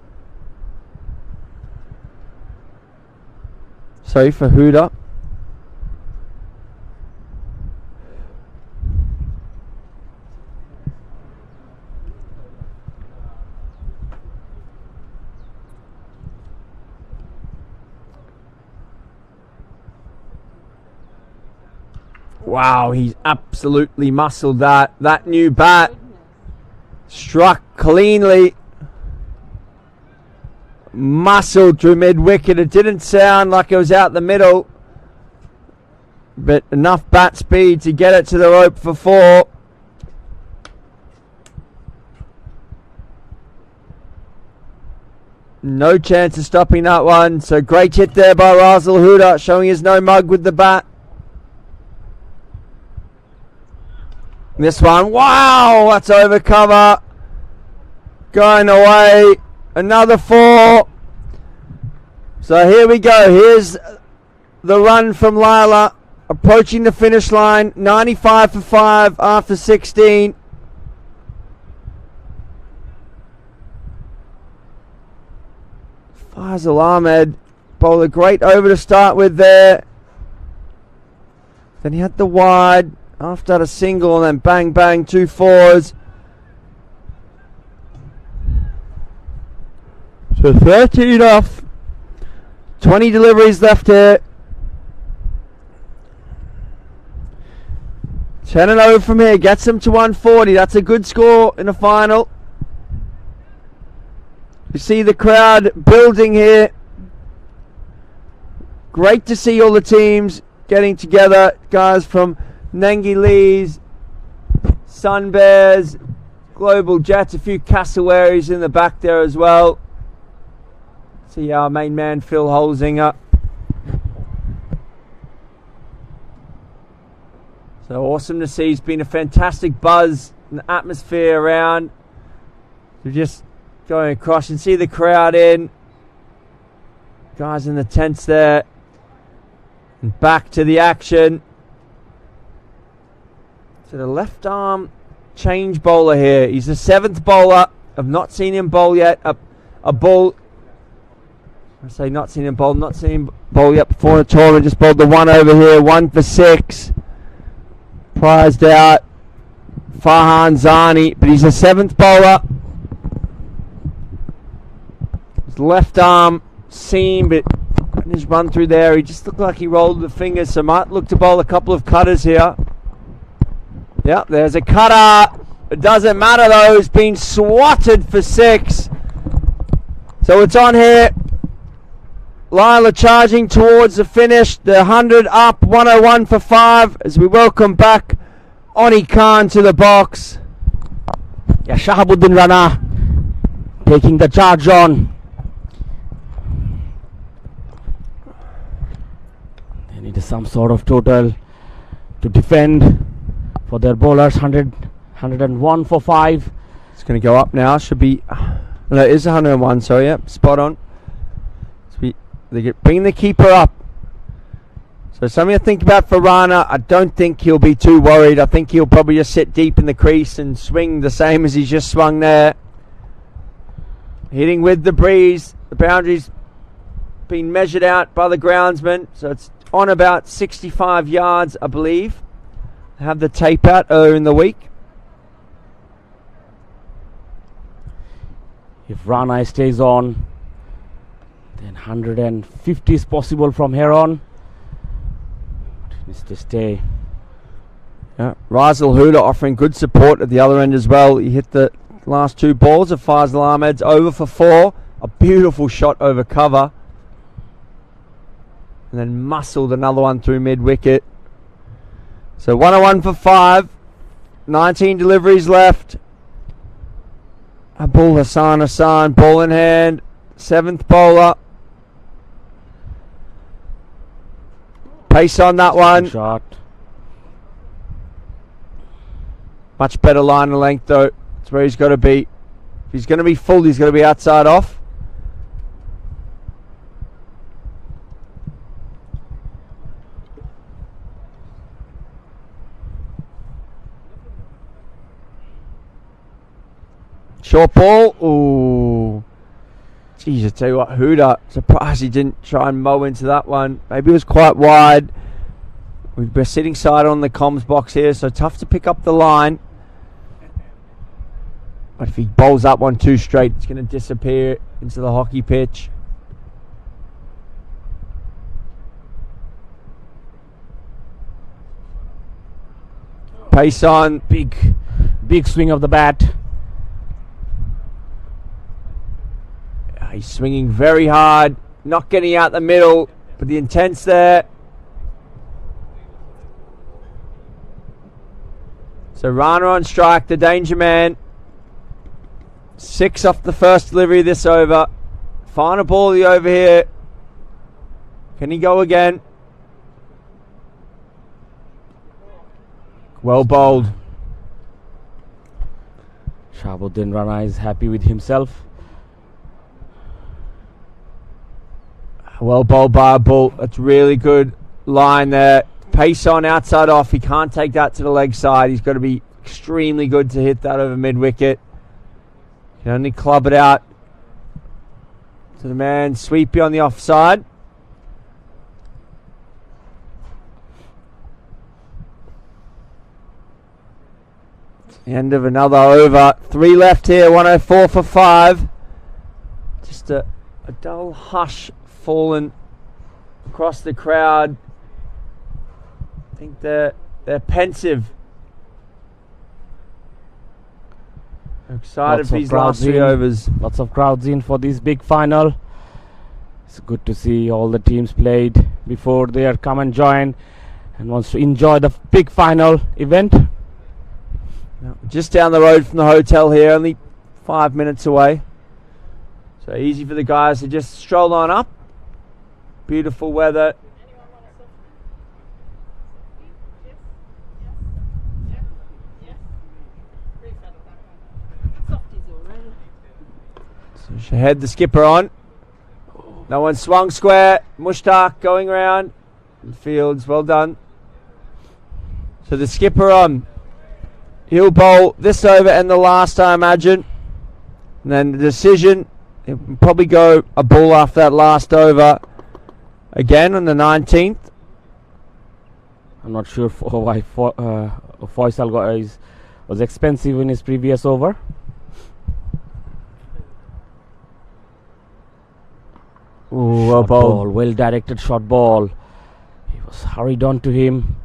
Sorry, for Huda. Wow, he's absolutely muscled that. That new bat struck cleanly. Muscled through mid-wicket. It didn't sound like it was out the middle, but enough bat speed to get it to the rope for 4. No chance of stopping that one. So great hit there by Razel Huda, showing his no mug with the bat. This one, wow, that's over cover. Going away. Another 4. So here we go. Here's the run from Laila. Approaching the finish line. 95 for 5 after 16. Faisal Ahmed bowled a great over to start with there. Then he had the wide. After that, a single, and then bang, bang, 2 4s. So 13 off. 20 deliveries left here. 10 and 0 from here. Gets them to 140. That's a good score in the final. You see the crowd building here. Great to see all the teams getting together. Guys from Nengi Lees, Sun Bears, Global Jets, a few Cassowaries in the back there as well. See our main man Phil Holzinger. So awesome to see. It's been a fantastic buzz and atmosphere around. We're just going across and see the crowd in. Guys in the tents there. And back to the action. So the left arm change bowler here. He's the 7th bowler. I've not seen him bowl yet. A ball. I say not seen him bowl. Not seen him bowl yet before the tournament. Just bowled the one over here. 1 for 6. Prized out. Farhan Zani. But he's the 7th bowler. left arm seam, but his run through there, he just looked like he rolled the fingers, so might look to bowl a couple of cutters here. Yep, there's a cutter. It doesn't matter though, he's been swatted for 6. So it's on here. Laila charging towards the finish. The 100 up, 101 for 5 as we welcome back Oni Khan to the box. Yeah, Shahabuddin Rana taking the charge on. They need some sort of total to defend for their bowlers. 101 for 5. It's going to go up now. Should be... No, it is 101, so yeah, spot on. They bring the keeper up. So something to think about for Rana. I don't think he'll be too worried. I think he'll probably just sit deep in the crease and swing the same as he's just swung there. Hitting with the breeze. The boundary's been measured out by the groundsman. So it's on about 65 yards, I believe. I have the tape out earlier in the week. If Rana stays on, then 150 is possible from here on. But he needs to stay. Yeah, Razel Huda offering good support at the other end as well. He hit the last 2 balls of Faisal Ahmed's over for 4. A beautiful shot over cover. And then muscled another one through mid-wicket. So 101 for 5. 19 deliveries left. Abul Hassan, ball in hand. 7th bowler. Pace on that one. Shot. Much better line of length though. That's where he's got to be. If he's going to be full, he's got to be outside off. Short ball. Ooh. Jeez, I tell you what, Huda, surprised he didn't try and mow into that one. Maybe it was quite wide. We're sitting side on the comms box here, so tough to pick up the line. But if he bowls that one too straight, it's going to disappear into the hockey pitch. Pace on. Big swing of the bat. He's swinging very hard, not getting out the middle, but the intent's there. So Rana on strike, the danger man. 6 off the first delivery of this over. Final ball of the over here. Can he go again? Well bowled. Shahabuddin Rana is happy with himself. Well bowled by a bull. That's really good line there. Pace on, outside off. He can't take that to the leg side. He's got to be extremely good to hit that over mid-wicket. Can only club it out to the man. Sweepy on the offside. End of another over. 3 left here. 104 for 5. Just a dull hush fallen across the crowd. I think they're pensive. Excited for these last 3 overs. Lots of crowds in for this big final. It's good to see all the teams played before they are come and join and wants to enjoy the big final event. Just down the road from the hotel here, only 5 minutes away. So easy for the guys to just stroll on up. Beautiful weather. So Shahid, the skipper, on. No one swung square. Mushtaq going round. Fields, well done. So the skipper on. He'll bowl this over and the last, I imagine. And then the decision, he'll probably go a ball after that last over. Again on the 19th. I'm not sure why Faisal was expensive in his previous over. Ooh, Short ball. ball, well directed short ball. He was hurried on to him.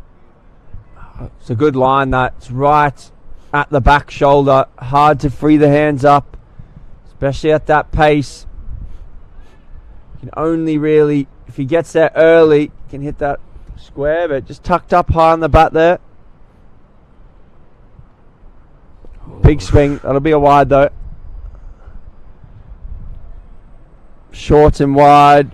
It's a good line. That's right at the back shoulder. Hard to free the hands up, especially at that pace. You can only really, if he gets there early, can hit that square, but just tucked up high on the bat there. Big swing. That'll be a wide though. Short and wide.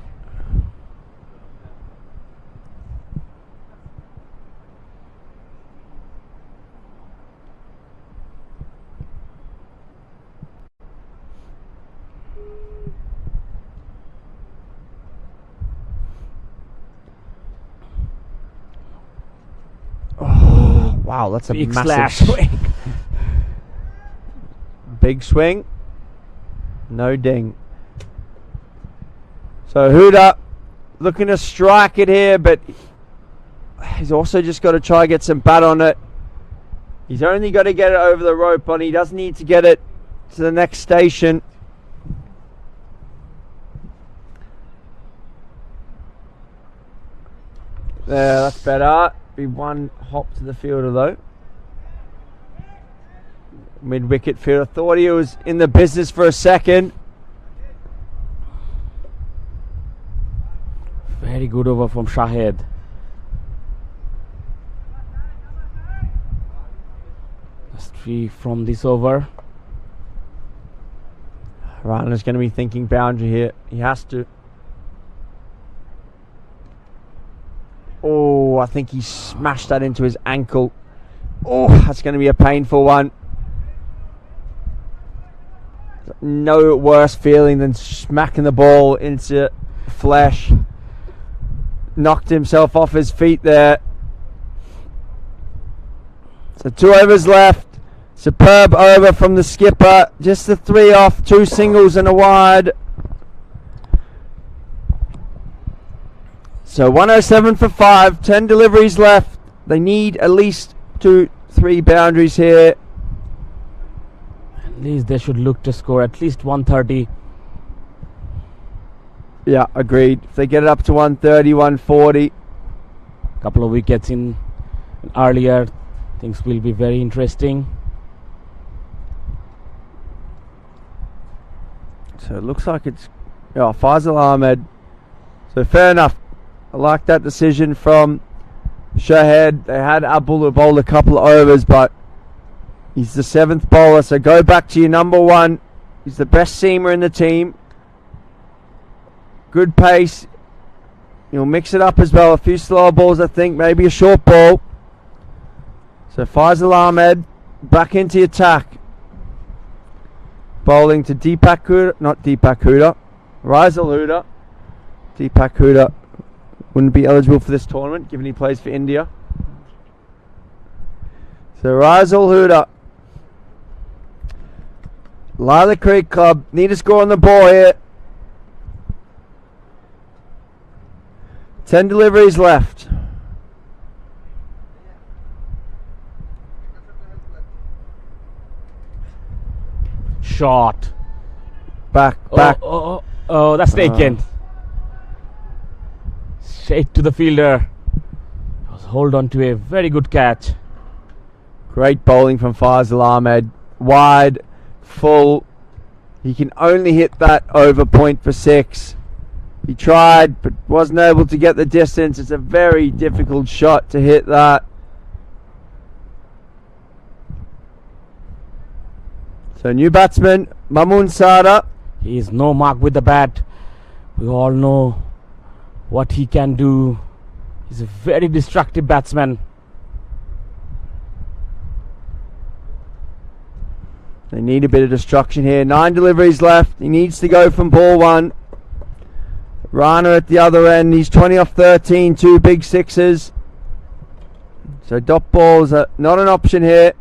Oh, wow, that's a Big massive slash swing. Big swing. No ding. So Huda looking to strike it here, but he's also just got to try and get some bat on it. He's only got to get it over the rope on. He doesn't need to get it to the next station. There, that's better. Be one hop to the fielder though. Mid-wicket fielder. Thought he was in the business for a second. Very good over from Shahed. That's 3 from this over. Rana's going to be thinking boundary here. He has to. Oh, I think he smashed that into his ankle. Oh, that's going to be a painful one. No worse feeling than smacking the ball into flesh. Knocked himself off his feet there. So 2 overs left. Superb over from the skipper. Just the 3 off. 2 singles and a wide. So 107 for 5. 10 deliveries left. They need at least 2-3 boundaries here. At least they should look to score at least 130. Yeah, agreed. If they get it up to 130, 140. Couple of wickets in earlier, things will be very interesting. So it looks like it's Faisal Ahmed. So fair enough. I like that decision from Shahed. They had Abdul who bowled a couple of overs, but he's the 7th bowler. So go back to your number 1. He's the best seamer in the team. Good pace. You'll mix it up as well. A few slower balls, I think. Maybe a short ball. So Faisal Ahmed back into attack. Bowling to Deepak Huda. Not Deepak Huda. Rizal Huda. Deepak Huda wouldn't be eligible for this tournament given he plays for India. So Rizal Huda. Laila Creek Club need to score on the ball here. 10 deliveries left. Shot. Back. Oh, that's taken. Straight to the fielder. He was hold on to a very good catch. Great bowling from Faisal Ahmed. Wide, full. He can only hit that over point for 6. He tried, but wasn't able to get the distance. It's a very difficult shot to hit that. So new batsman, Mamoon Sada. He is no mark with the bat. We all know what he can do. He's a very destructive batsman. They need a bit of destruction here. 9 deliveries left. He needs to go from ball 1. Rana at the other end. He's 20 off 13. 2 big sixes. So dot balls are not an option here.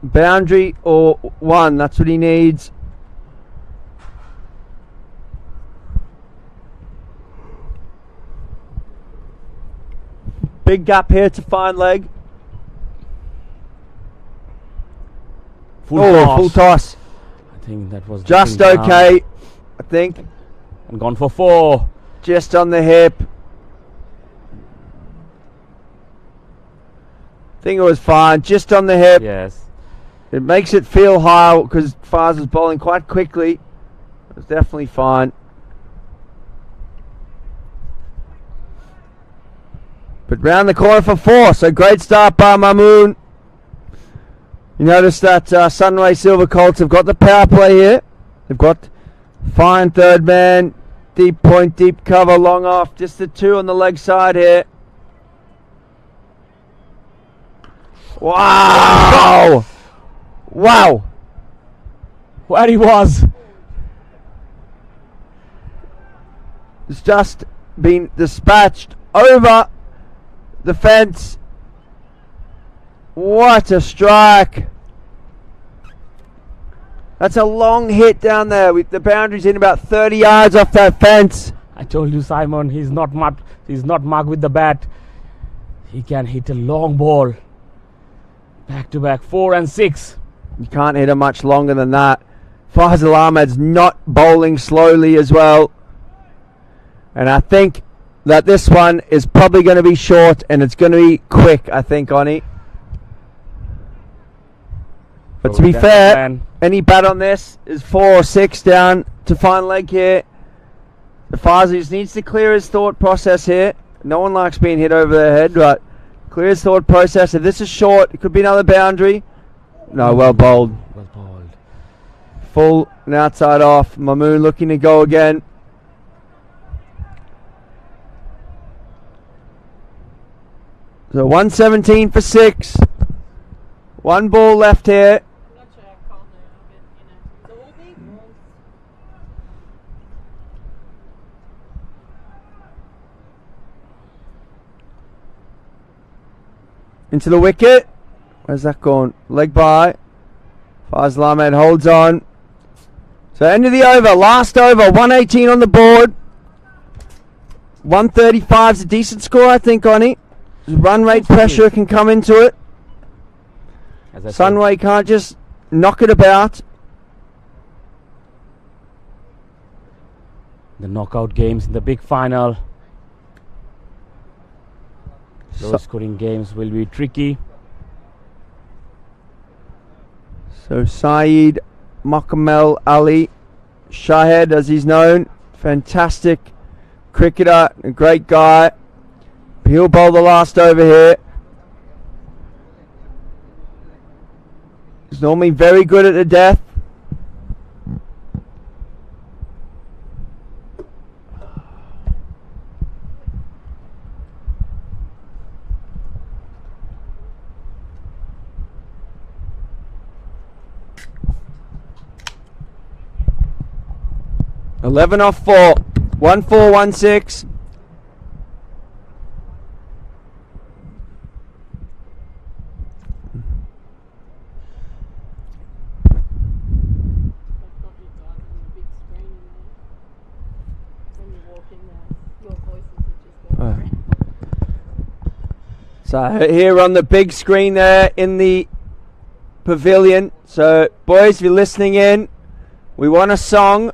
Boundary or 1. That's what he needs. Big gap here to find leg. Full toss. Full toss. I think that was Just dipping okay, down I think. and gone for 4. Just on the hip. Think it was fine. Just on the hip. Yes. It makes it feel high because Fars was bowling quite quickly. It was definitely fine. But round the corner for 4. So great start by Mamoon. You notice that Sunway Silver Colts have got the power play here. They've got fine third man, deep point, deep cover, long off. Just the 2 on the leg side here. Wow! Wow! Where he was. It's just been dispatched over the fence. What a strike. That's a long hit down there. The boundary's in about 30 yards off that fence. I told you, Simon, he's not marked with the bat. He can hit a long ball. Back to back 4 and 6. You can't hit him much longer than that. Faisal Ahmed's not bowling slowly as well. And I think that this one is probably going to be short and it's going to be quick, I think, Oni. But to be fair, any bat on this is 4 or 6 down to fine leg here. The Faisal just needs to clear his thought process here. No one likes being hit over their head, but clear his thought process. If this is short, it could be another boundary. No, well bowled. Well bowled. Full and outside off. Mamoon looking to go again. So 117 for 6. 1 ball left here. Into the wicket. Where's that going? Leg by. Faisal Ahmed holds on. So end of the over. Last over. 118 on the board. 135 is a decent score, I think, Oni. Run rate pressure can come into it. Sunway can't just knock it about. The knockout games in the big final. Low scoring games will be tricky. So Saeed Mokamel Ali Shahed, as he's known, fantastic cricketer, a great guy. He'll bowl the last over here. He's normally very good at the death. $11 off 4. 1-4-1-6. So here on the big screen there in the pavilion. So boys, if you're listening in, we want a song,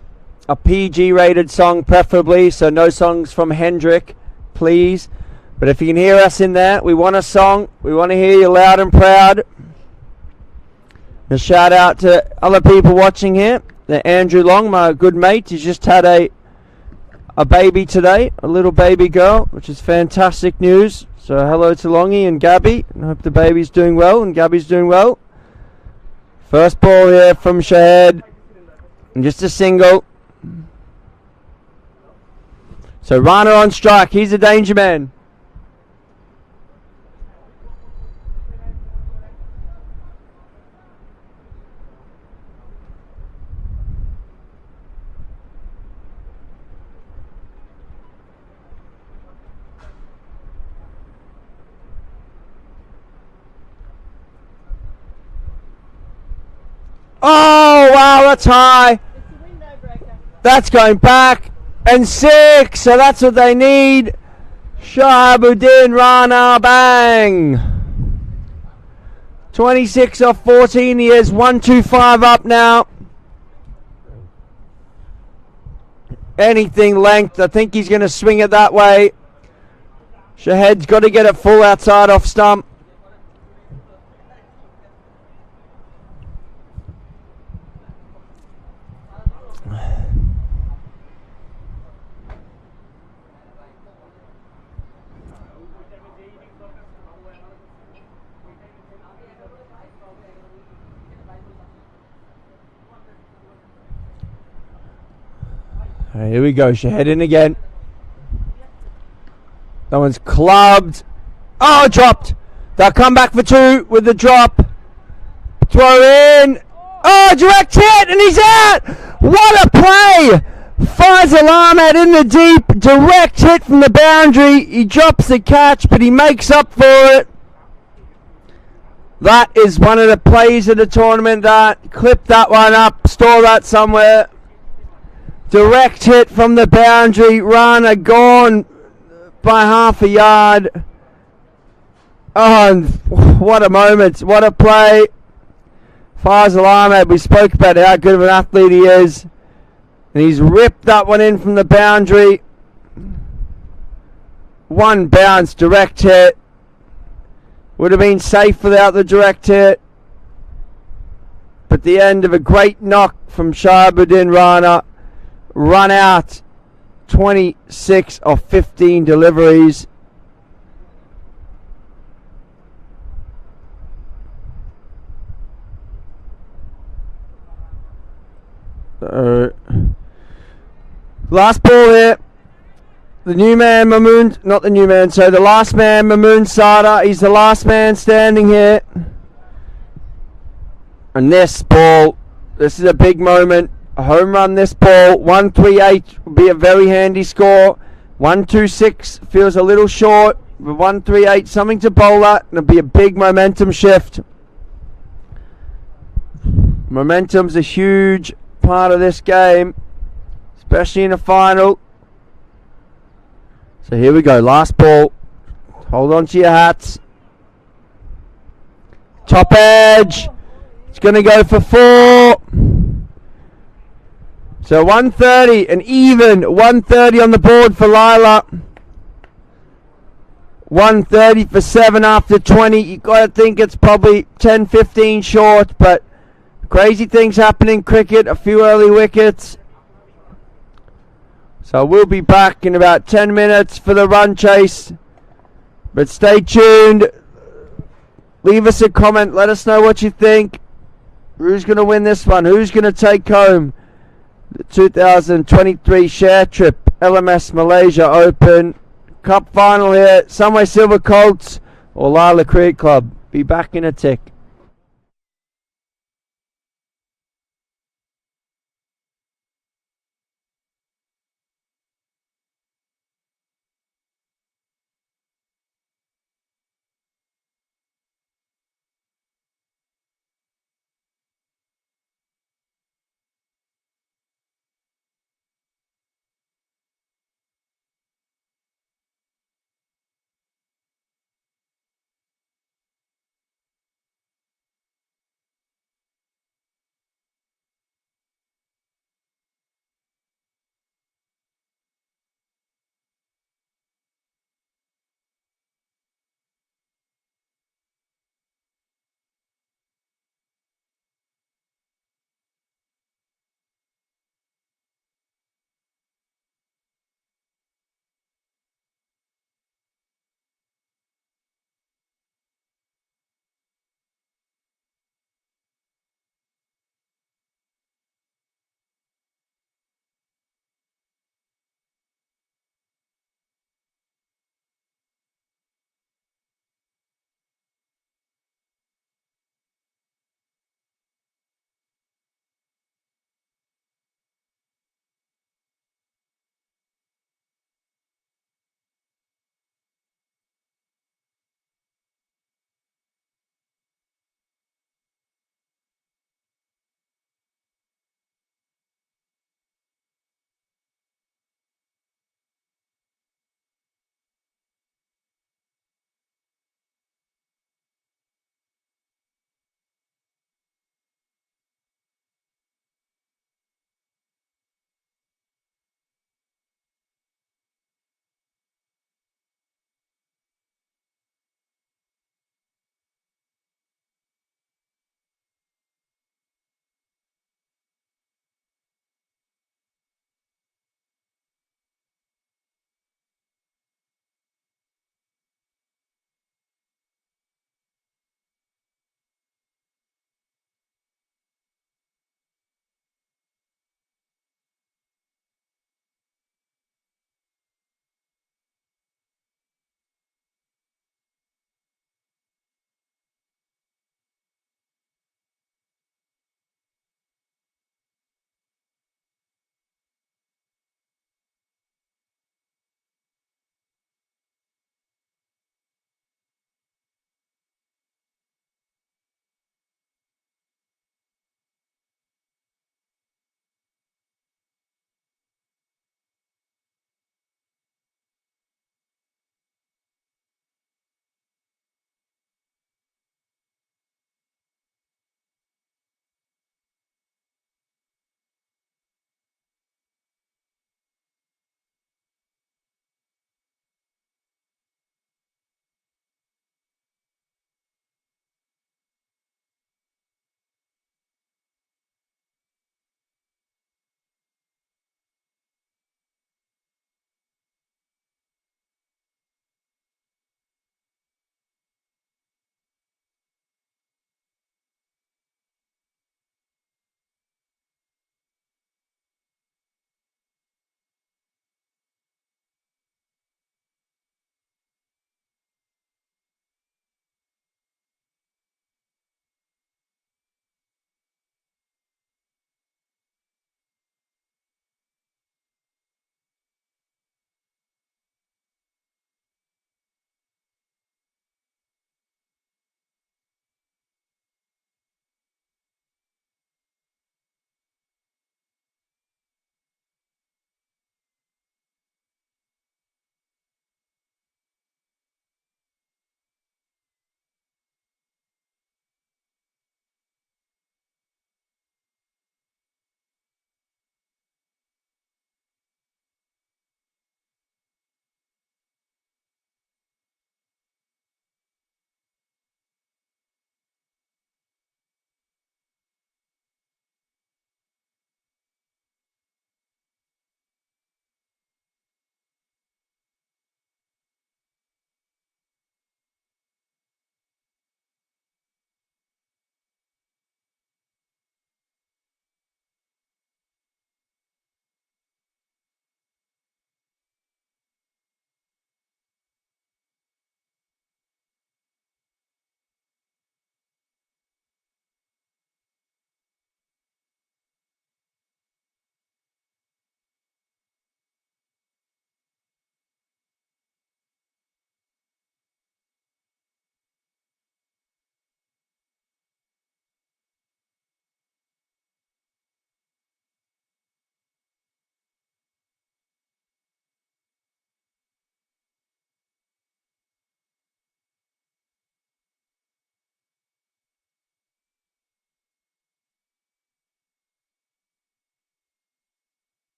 a PG rated song preferably, so no songs from Hendrik, please. But if you can hear us in there, we want a song. We want to hear you loud and proud. A shout out to other people watching here. Andrew Long, my good mate, he's just had a baby today, a little baby girl, which is fantastic news. So hello to Longy and Gabby. I hope the baby's doing well and Gabby's doing well. First ball here from Shahed. And just a single. So Rana on strike. He's a danger man. Oh, wow, that's high. That's going back. And 6. So that's what they need. Shahabuddin Rana, bang. 26 off 14. He is 125 up now. anything length. I think he's going to swing it that way. Shahed's got to get it full outside off stump. Here we go, Shahed in again. That one's clubbed. Oh, dropped. They'll come back for two with the drop. Throw in. Oh, direct hit, and he's out. What a play. Faisal Ahmed in the deep. Direct hit from the boundary. He drops the catch, but he makes up for it. That is one of the plays of the tournament. That clip that one up. Store that somewhere. Direct hit from the boundary. Rana gone by half a yard. Oh, and what a moment. What a play. Faisal Ahmed, we spoke about how good of an athlete he is. And he's ripped that one in from the boundary. One bounce, direct hit. Would have been safe without the direct hit. But the end of a great knock from Shahabuddin Rana. Run out 26 of 15 deliveries. Last ball here. The new man, Mamoon, not the new man, so the last man, Mamoon Sada. He's the last man standing here. And this ball, this is a big moment. A home run this ball. 138 would be a very handy score. 126 feels a little short. But 138, something to bowl at. And it'll be a big momentum shift. Momentum's a huge part of this game, especially in a final. So here we go. Last ball. Hold on to your hats. Top edge. It's going to go for 4. So 130, an even 130 on the board for Laila. 130 for 7 after 20. You've got to think it's probably 10-15 short, but crazy things happen in cricket. A few early wickets. So we'll be back in about 10 minutes for the run chase. But stay tuned. Leave us a comment. Let us know what you think. Who's going to win this one? Who's going to take home the 2023 ShareTrip LMS Malaysia Open Cup final here? Sunway Silver Colts or Laila Cricket Club. Be back in a tick.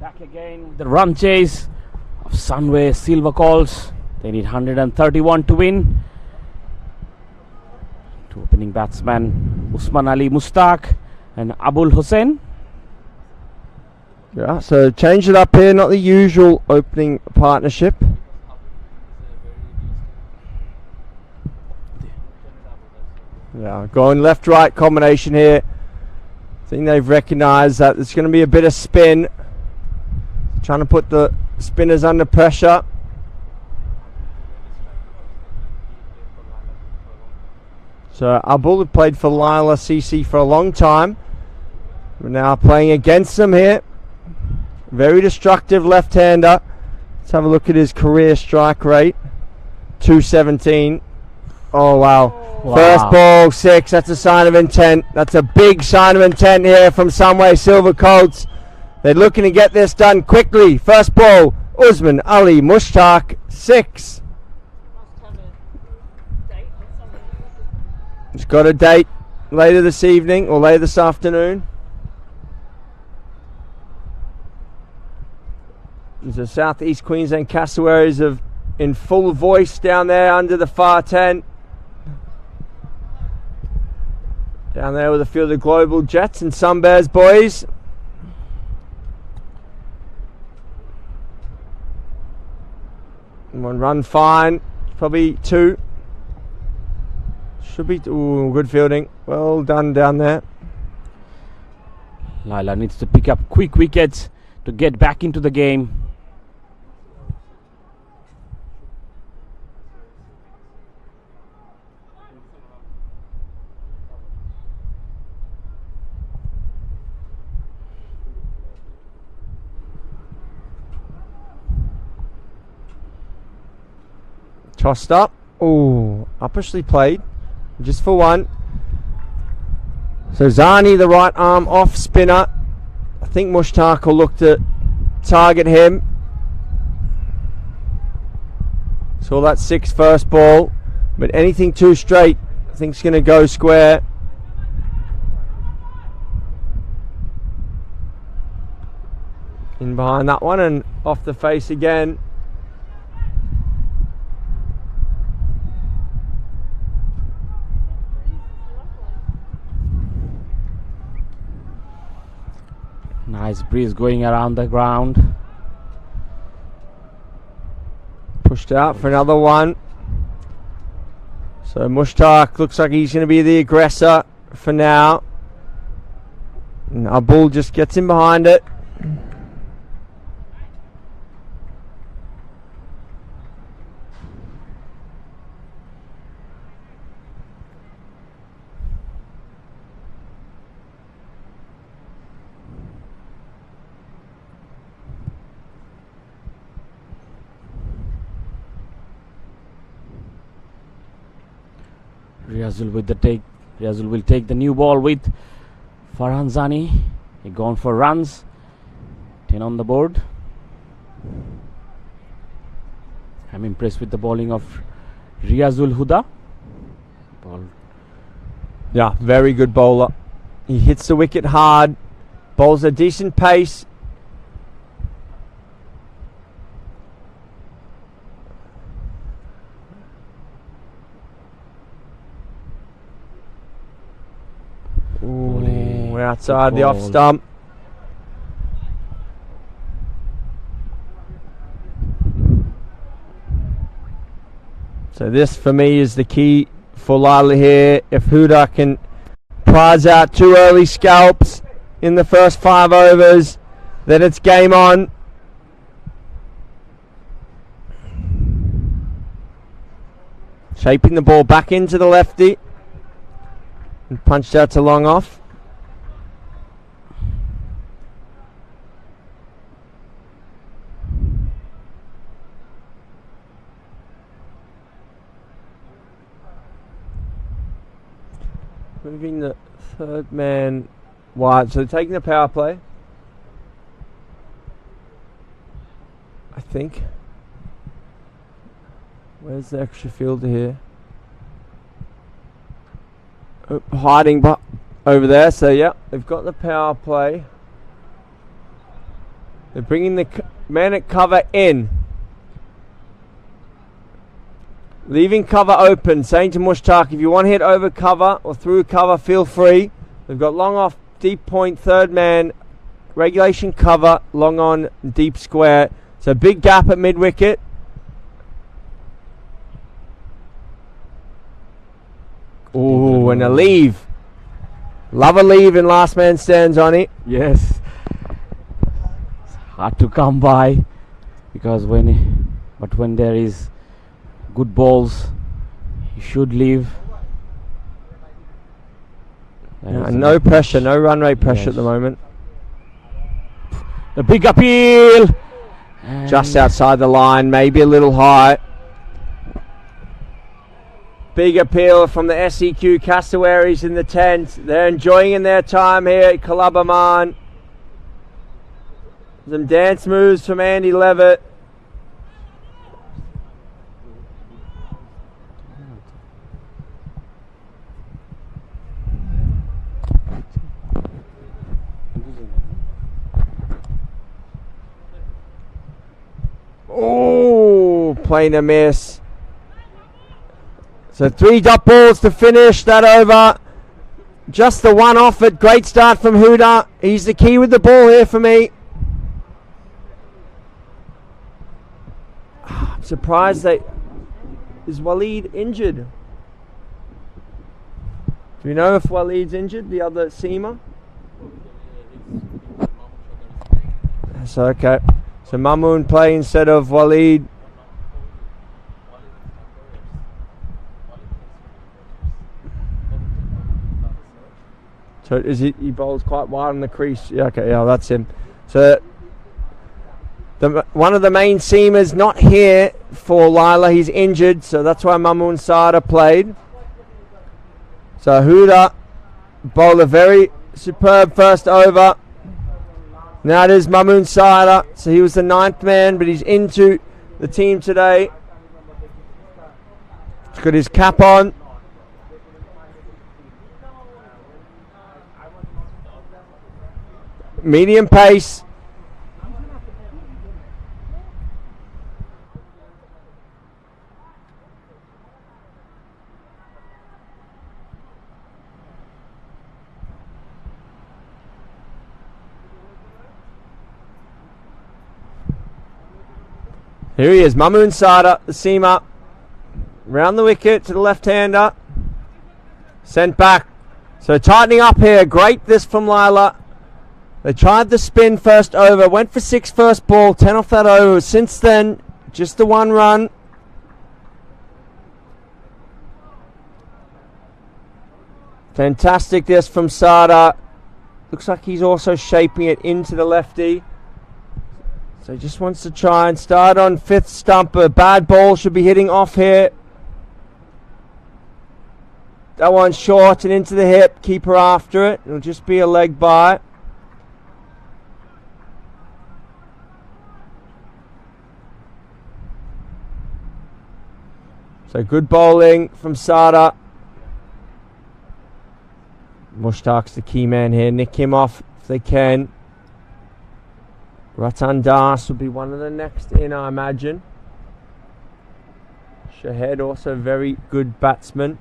Back again with the run chase of Sunway Silver Colts. They need 131 to win. Two opening batsmen, Usman Ali Mustaq and Abul Hussain. Yeah, so change it up here, not the usual opening partnership. Yeah, going left-right combination here. I think they've recognised that there's going to be a bit of spin. Trying to put the spinners under pressure. So Abul had played for Laila CC for a long time. We're now playing against them here. Very destructive left-hander. Let's have a look at his career strike rate. 217. Oh, wow. First ball, 6. That's a sign of intent. That's a big sign of intent here from Sunway Silver Colts. They're looking to get this done quickly. First ball, Usman Ali Mustaq, 6. He's got a date later this evening or later this afternoon. The Southeast Queensland cassowaries are in full voice down there under the far tent. Down there with a few of the Global Jets and Sunbears boys. One run fine, probably 2. Should be, ooh, good fielding. Well done down there. Laila needs to pick up quick wickets to get back into the game. Tossed up. Ooh, uppishly played. Just for 1. So Zani, the right arm off spinner. I think Mustaq will look to target him. Saw that 6 first ball. But anything too straight, I think it's going to go square. In behind that one and off the face again. Nice breeze going around the ground. Pushed out for another one. So Mustaq looks like he's going to be the aggressor for now. And Abul just gets in behind it. Riazul with the take. Riazul will take the new ball with Farhan Zani. He gone for runs. 10 on the board. I'm impressed with the bowling of Riazul Huda. Ball. Yeah, very good bowler. He hits the wicket hard. Bowls a decent pace. Ooh, outside the off stump. So this for me is the key for Laila here. If Huda can prize out 2 early scalps in the first 5 overs, then it's game on. Shaping the ball back into the lefty. And punched out to long off. Moving the third man wide. So they're taking the power play, I think. Where's the extra fielder here? Oh, hiding over there. So yeah, they've got the power play. They're bringing the man at cover in. Leaving cover open, saying to Mushtaq, if you want to hit over cover or through cover, feel free. They've got long off, deep point, third man, regulation cover, long on, deep square. So big gap at mid-wicket. Ooh, and a leave. Love a leave and last man stands on it. Yes. It's hard to come by because when there is good balls, you should leave. No pressure, no run rate pressure at the moment. The big appeal. Just outside the line, maybe a little high. Big appeal from the SEQ Cassowaries in the tent. They're enjoying their time here at Kalabaman. Some dance moves from Andy Levitt. Oh, playing a miss. So 3 dot balls to finish that over. Just the one off it. Great start from Huda. He's the key with the ball here for me. I'm surprised that is Waleed injured. Do we know if Waleed's injured, the other seamer? That's okay. So Mamoon play instead of Waleed. So is he bowls quite wide on the crease? Yeah, okay, yeah, that's him. So one of the main seamers not here for Laila. He's injured, so that's why Mamoon Sada played. So Huda bowled a very superb first over. Now it is Mamoon Sada. So he was the 9th man, but he's into the team today. He's got his cap on. Medium pace. Here he is, Mamoon Sada, the seamer. Round the wicket to the left-hander. Sent back. So tightening up here. Great this from Laila. They tried the spin first over. Went for 6 first ball. 10 off that over. Since then, just the 1 run. Fantastic this from Sada. Looks like he's also shaping it into the lefty. So he just wants to try and start on 5th stump. A bad ball should be hitting off here. That one's short and into the hip. Keeper after it. It'll just be a leg by. So good bowling from Sada. Mushtaq's the key man here. Nick him off if they can. Ratan Das will be one of the next in, I imagine. Shahed also very good batsman.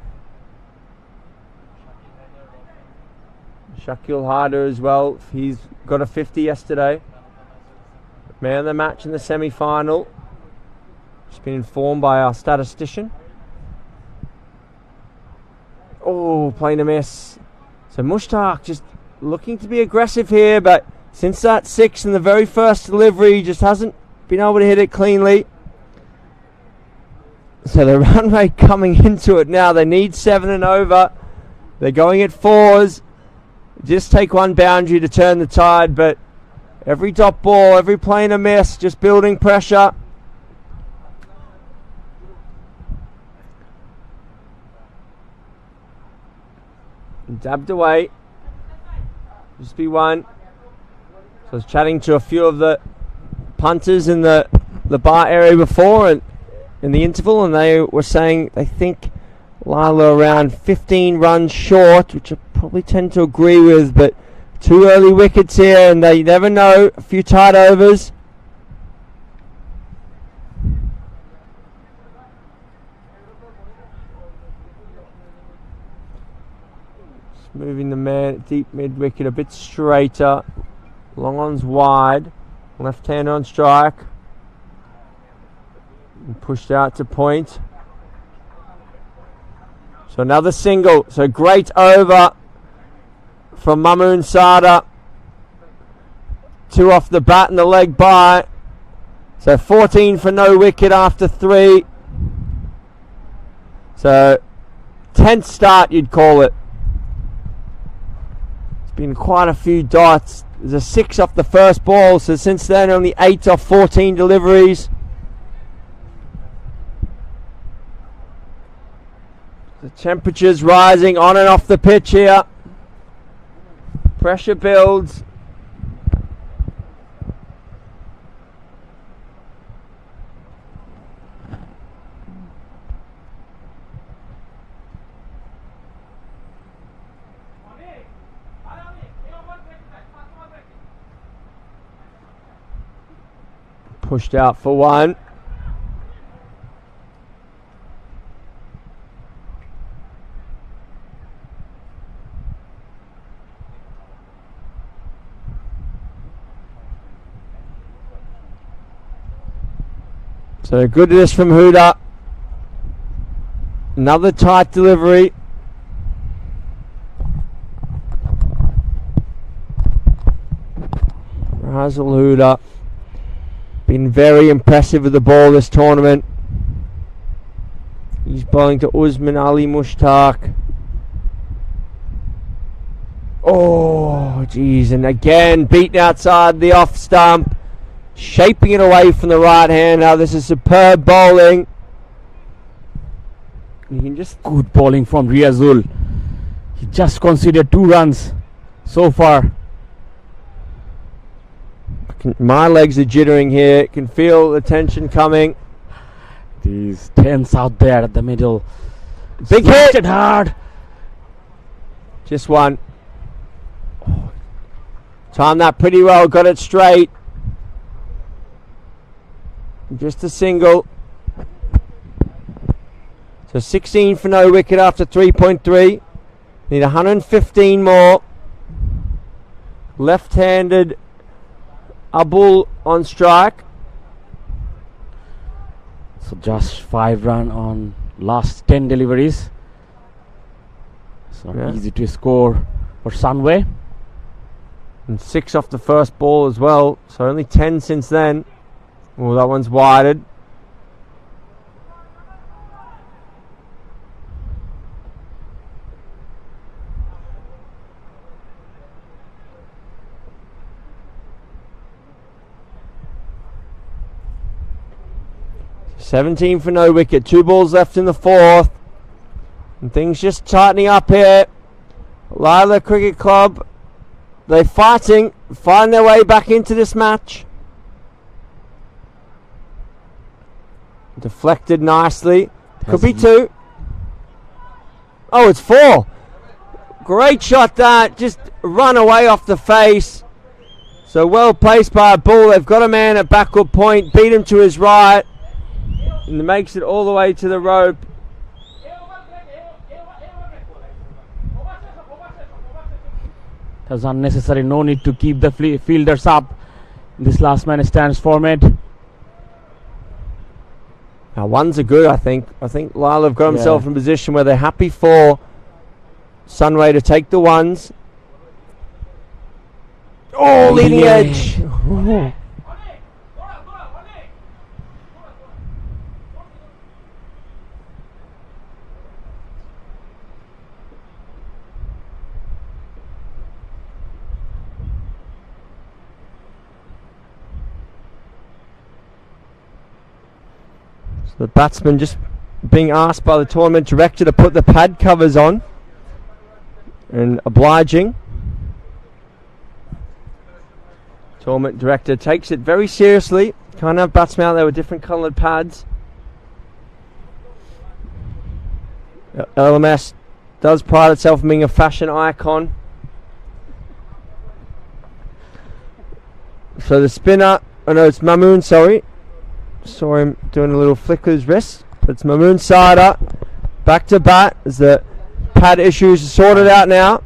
Shakil Harder as well. He's got a 50 yesterday. Man of the match in the semi-final. Just been informed by our statistician. Oh, playing a miss. So Mushtaq just looking to be aggressive here, but since that 6 in the very first delivery, just hasn't been able to hit it cleanly. So the run rate coming into it now. They need 7 and over. They're going at 4s. Just take 1 boundary to turn the tide, but every dot ball, every play and a miss, just building pressure. Dabbed away. Just be 1. I was chatting to a few of the punters in the bar area before and in the interval, and they were saying they think Laila around 15 runs short, which I probably tend to agree with, but 2 early wickets here, and they never know. A few tight overs. Just moving the man deep mid wicket a bit straighter. Long on's wide. Left hand on strike. And pushed out to point. So another single. So great over from Mamoon Sada. 2 off the bat and the leg by. So 14 for no wicket after 3. So 10th start you'd call it. It's been quite a few dots. There's a 6 off the first ball. So since then only 8 off 14 deliveries. The temperature's rising on and off the pitch here. Pressure builds. Pushed out for 1. So good at this from Huda. Another tight delivery. Razal Huda. Been very impressive with the ball this tournament. He's bowling to Usman Ali Mushtaq. Oh, geez. And again, beaten outside the off stump. Shaping it away from the right hand. Now this is superb bowling. You can just Good bowling from Riazul. He just conceded 2 runs so far. My legs are jittering here. Can feel the tension coming. These 10s out there at the middle. Big Smashed hit. it hard. Just one. Timed that pretty well. Got it straight. Just a single. So 16 for no wicket after 3.3. Need 115 more. Left-handed Abul on strike. So just 5 run on last 10 deliveries. So Yeah. easy to score for Sunway. And 6 off the first ball as well. So only 10 since then. Oh, that one's wided. $17 for no wicket. 2 balls left in the 4th. And things just tightening up here. Laila Cricket Club. They're fighting their way back into this match. Deflected nicely. Could be 2. Oh, it's 4. Great shot that. Just run away off the face. So well placed by a ball. They've got a man at backward point. Beat him to his right. And makes it all the way to the rope. That's unnecessary. No need to keep the fielders up in this last man stands format. Now 1s are good, I think. I think Laila have got himself in a position where they're happy for Sunway to take the 1s. Oh, leading edge. The batsman just being asked by the tournament director to put the pad covers on and obliging. Tournament director takes it very seriously. Can't have batsmen out there with different coloured pads. LMS does pride itself on being a fashion icon. So the spinner, oh no, it's Mamoon, sorry. Saw him doing a little flick with his wrist. But it's Mamoon Sada. Back to bat as the pad issues are sorted out now.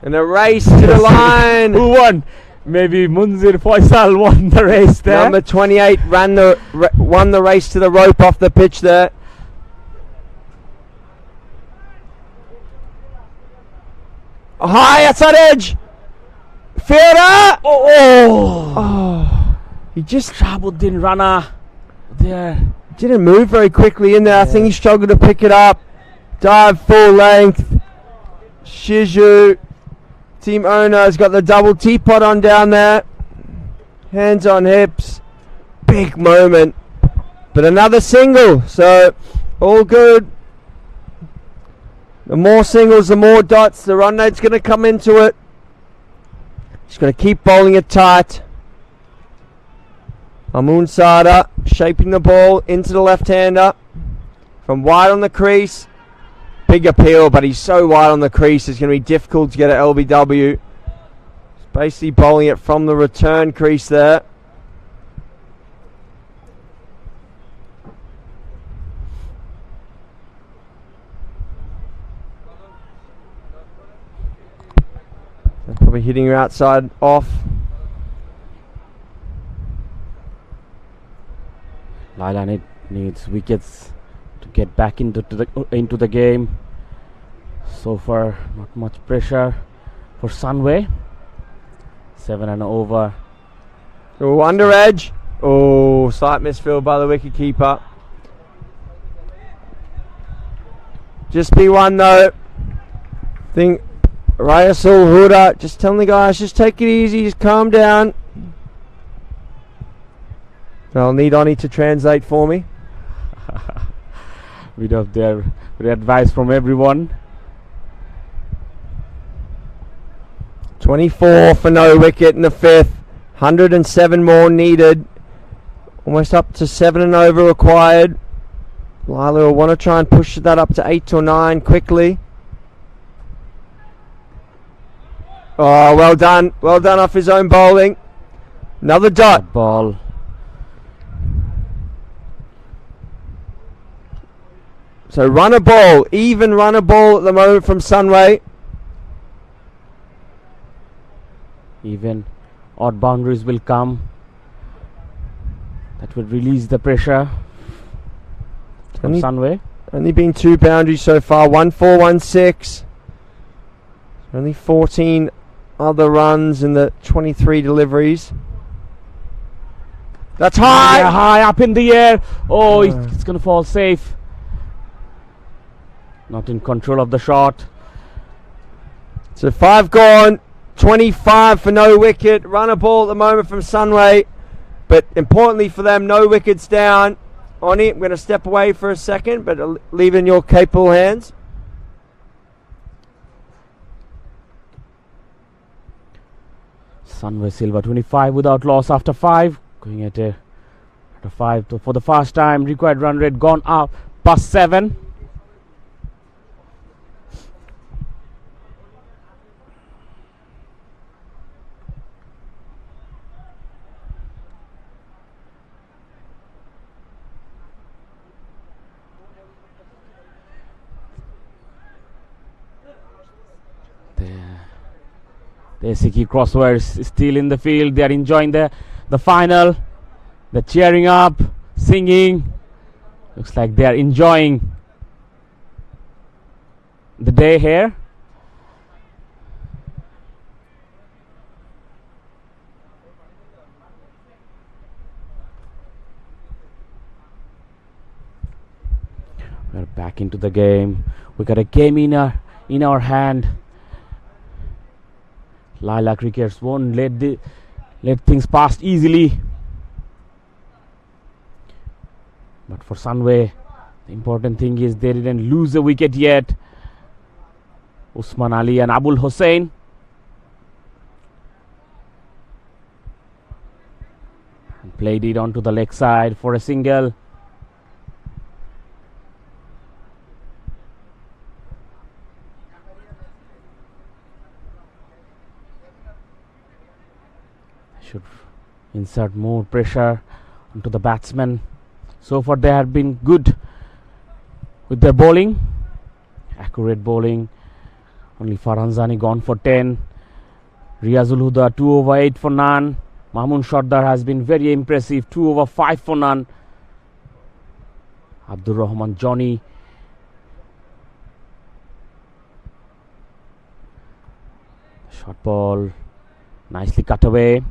And a race to the line. Who won? Maybe Munzir Faisal won the race there. Number 28 won the race to the rope off the pitch there. High outside edge. Fielder. He just Shahabuddin Rana there. didn't move very quickly in there. I think he struggled to pick it up. Dive full length. Shiju, team owner, has got the double teapot on down there. Hands on hips. Big moment. But another single. So all good. The more singles, the more dots. The run rate's going to come into it. Just going to keep bowling it tight. Amun Sada shaping the ball into the left-hander. From wide on the crease. Big appeal, but he's so wide on the crease, it's going to be difficult to get an LBW. He's basically bowling it from the return crease there. They're probably hitting her outside off. Laila needs wickets to get back into the game. So far, not much pressure for Sunway. 7 and over. Oh, under edge. Oh, slight misfield by the wicket keeper. Just be one though. Think Rayasul Huda just telling the guys, just take it easy, just calm down. I'll need Oni to translate for me. Bit of their advice from everyone. 24 for no wicket in the fifth. 107 more needed. Almost up to 7 and over required. Laila will want to try and push that up to 8 or 9 quickly. Oh, well done. Well done off his own bowling. Another dot. Ball. So run a ball. Even run a ball at the moment from Sunway. Even odd boundaries will come. That will release the pressure from Sunway. Only been 2 boundaries so far. 1-4, 1-6. Only 14 other runs in the 23 deliveries. That's high! Yeah, high up in the air. Oh, it's going to fall safe. Not in control of the shot. So 5 gone. 25 for no wicket. Run a ball at the moment from Sunway. But importantly for them, no wickets down. Oni, I'm going to step away for a second, but leave in your capable hands. Sunway Silva 25 without loss after 5. Going at a 5 for the first time. Required run rate gone up past 7. The Siki crossovers still in the field. They are enjoying the final. They're cheering up, singing. Looks like they are enjoying the day here. We're back into the game. We got a game in our hand. Laila cricketers won't let things pass easily. But for Sunway, the important thing is they didn't lose a wicket yet. Usman Ali and Abul Hussain. And played it onto the leg side for a single. Should insert more pressure onto the batsmen. So far they have been good with their bowling, accurate bowling. Only Farhanzani gone for 10. Riazul Huda 2 over 8 for none. Mamun Sardar has been very impressive, 2 over 5 for none. Abdur Rahman Johnny short ball, nicely cut away.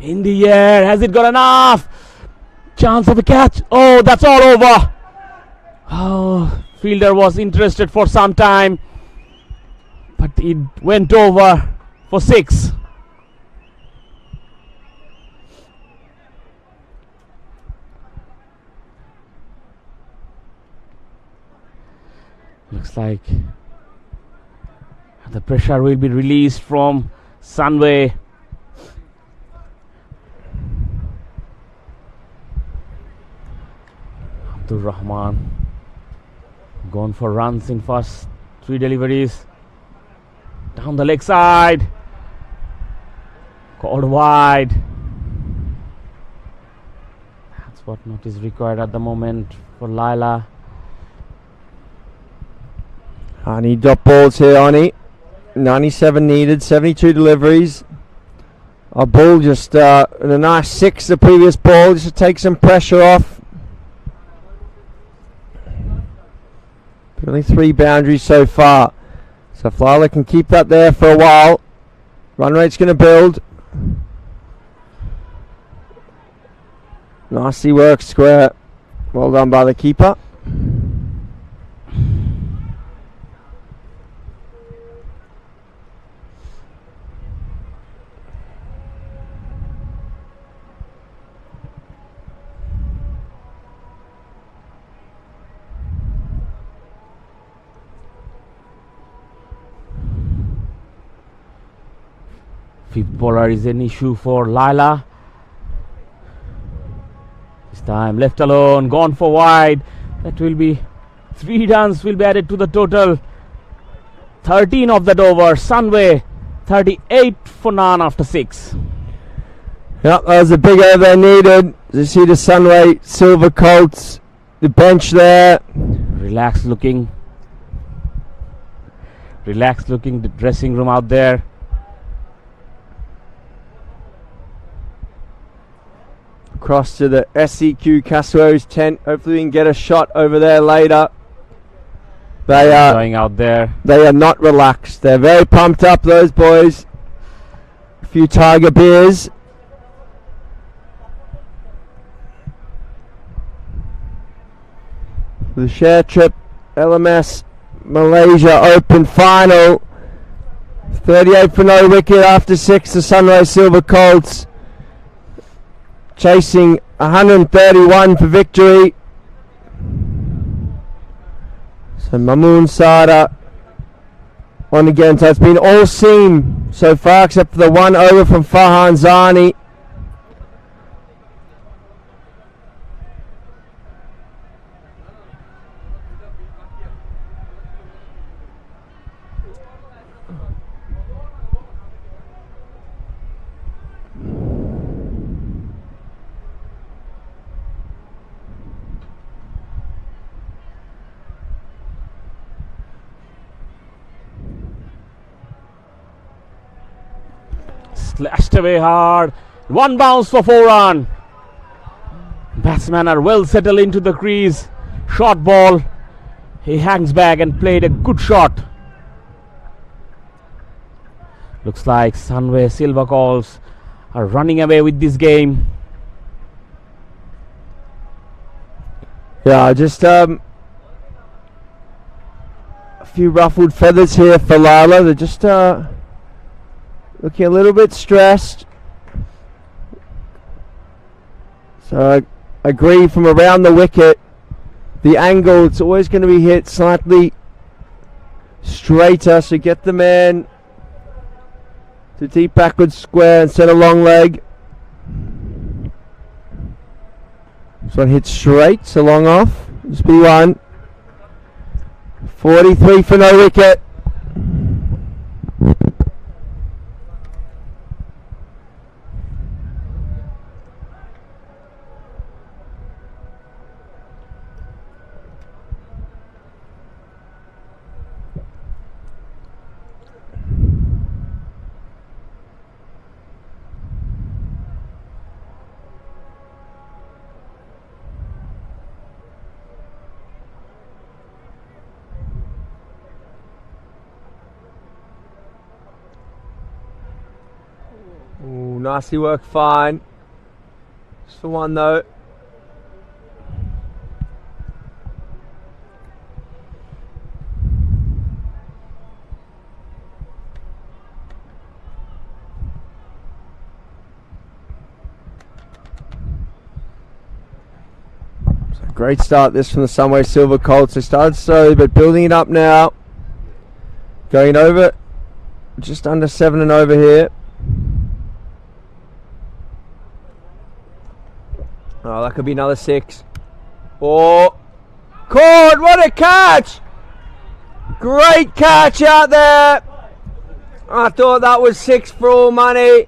In the air, has it got enough? Chance of a catch. Oh, that's all over. Oh, fielder was interested for some time, but it went over for 6. Looks like the pressure will be released from Sunway. Abdur Rahman gone for runs in first 3 deliveries. Down the leg side, called wide. That's what not is required at the moment for Laila. Ani dot balls here, Ani. 97 needed, 72 deliveries. A ball just in a nice 6 the previous ball, just to take some pressure off. Only 3 boundaries so far. So if Laila can keep that there for a while, run rate's going to build. Nicely worked square. Well done by the keeper. Fifth bowler is an issue for Laila. This time left alone, gone for wide. That will be 3 runs will be added to the total. 13 of that over. Sunway 38 for none after 6. Yep, that was a big over needed. As you see the Sunway Silver Colts, the bench there. Relaxed looking. The dressing room out there. Across to the SEQ Casso's tent. Hopefully we can get a shot over there later. They are going out there. They are not relaxed. They're very pumped up, those boys. A few Tiger beers. The ShareTrip LMS Malaysia Open Final. 38 for no wicket after 6. The Sunway Silver Colts chasing 131 for victory. So Mamun Sada on again. So it's been all seam so far except for the 1 over from Farhanzani. Slashed away hard. 1 bounce for 4 run. Batsmen are well settled into the crease. Short ball. He hangs back and played a good shot. Looks like Sunway Silver Colts are running away with this game. Yeah, just a few ruffled feathers here for Laila. They're just looking a little bit stressed. So agree from around the wicket. The angle, it's always going to be hit slightly straighter, so get the man to deep backward square instead of long leg. This one hits straight, so long off. Just be one. 43 for no wicket. Ooh, nicely worked, fine. Just for one though. Great start this from the Sunway Silver Colts. They started slowly but building it up now. Going over just under 7 and over here. Oh, that could be another 6. Oh, caught! What a catch! Great catch out there. I thought that was 6 for all money.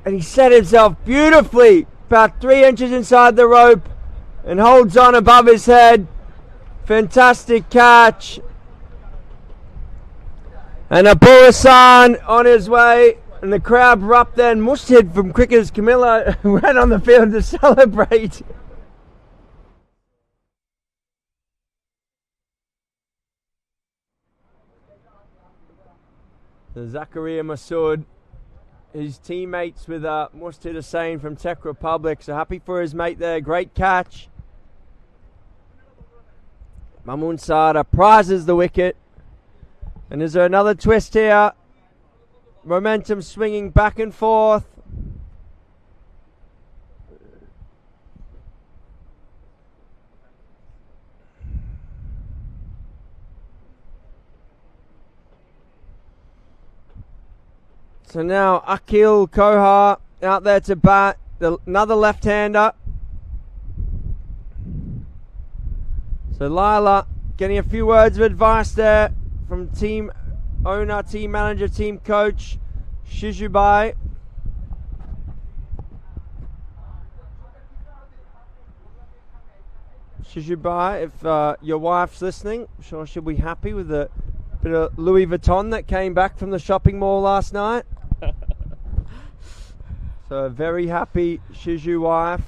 And he set himself beautifully, about 3 inches inside the rope, and holds on above his head. Fantastic catch. And a Burasan on his way. And the crowd erupted then. Mushtid from Cricketers Camilla ran on the field to celebrate. The Zakaria Masood, his teammates with Mushtid Hussain from Czech Republic. So happy for his mate there. Great catch. Mamoon Sada prizes the wicket. And is there another twist here? Momentum swinging back and forth. So now Akil Kohar out there to bat. Another left-hander. So Laila getting a few words of advice there from team owner, team manager, team coach Shizubai. Shizubai, if your wife's listening, I'm sure she'll be happy with the bit of Louis Vuitton that came back from the shopping mall last night. So a very happy Shizu wife.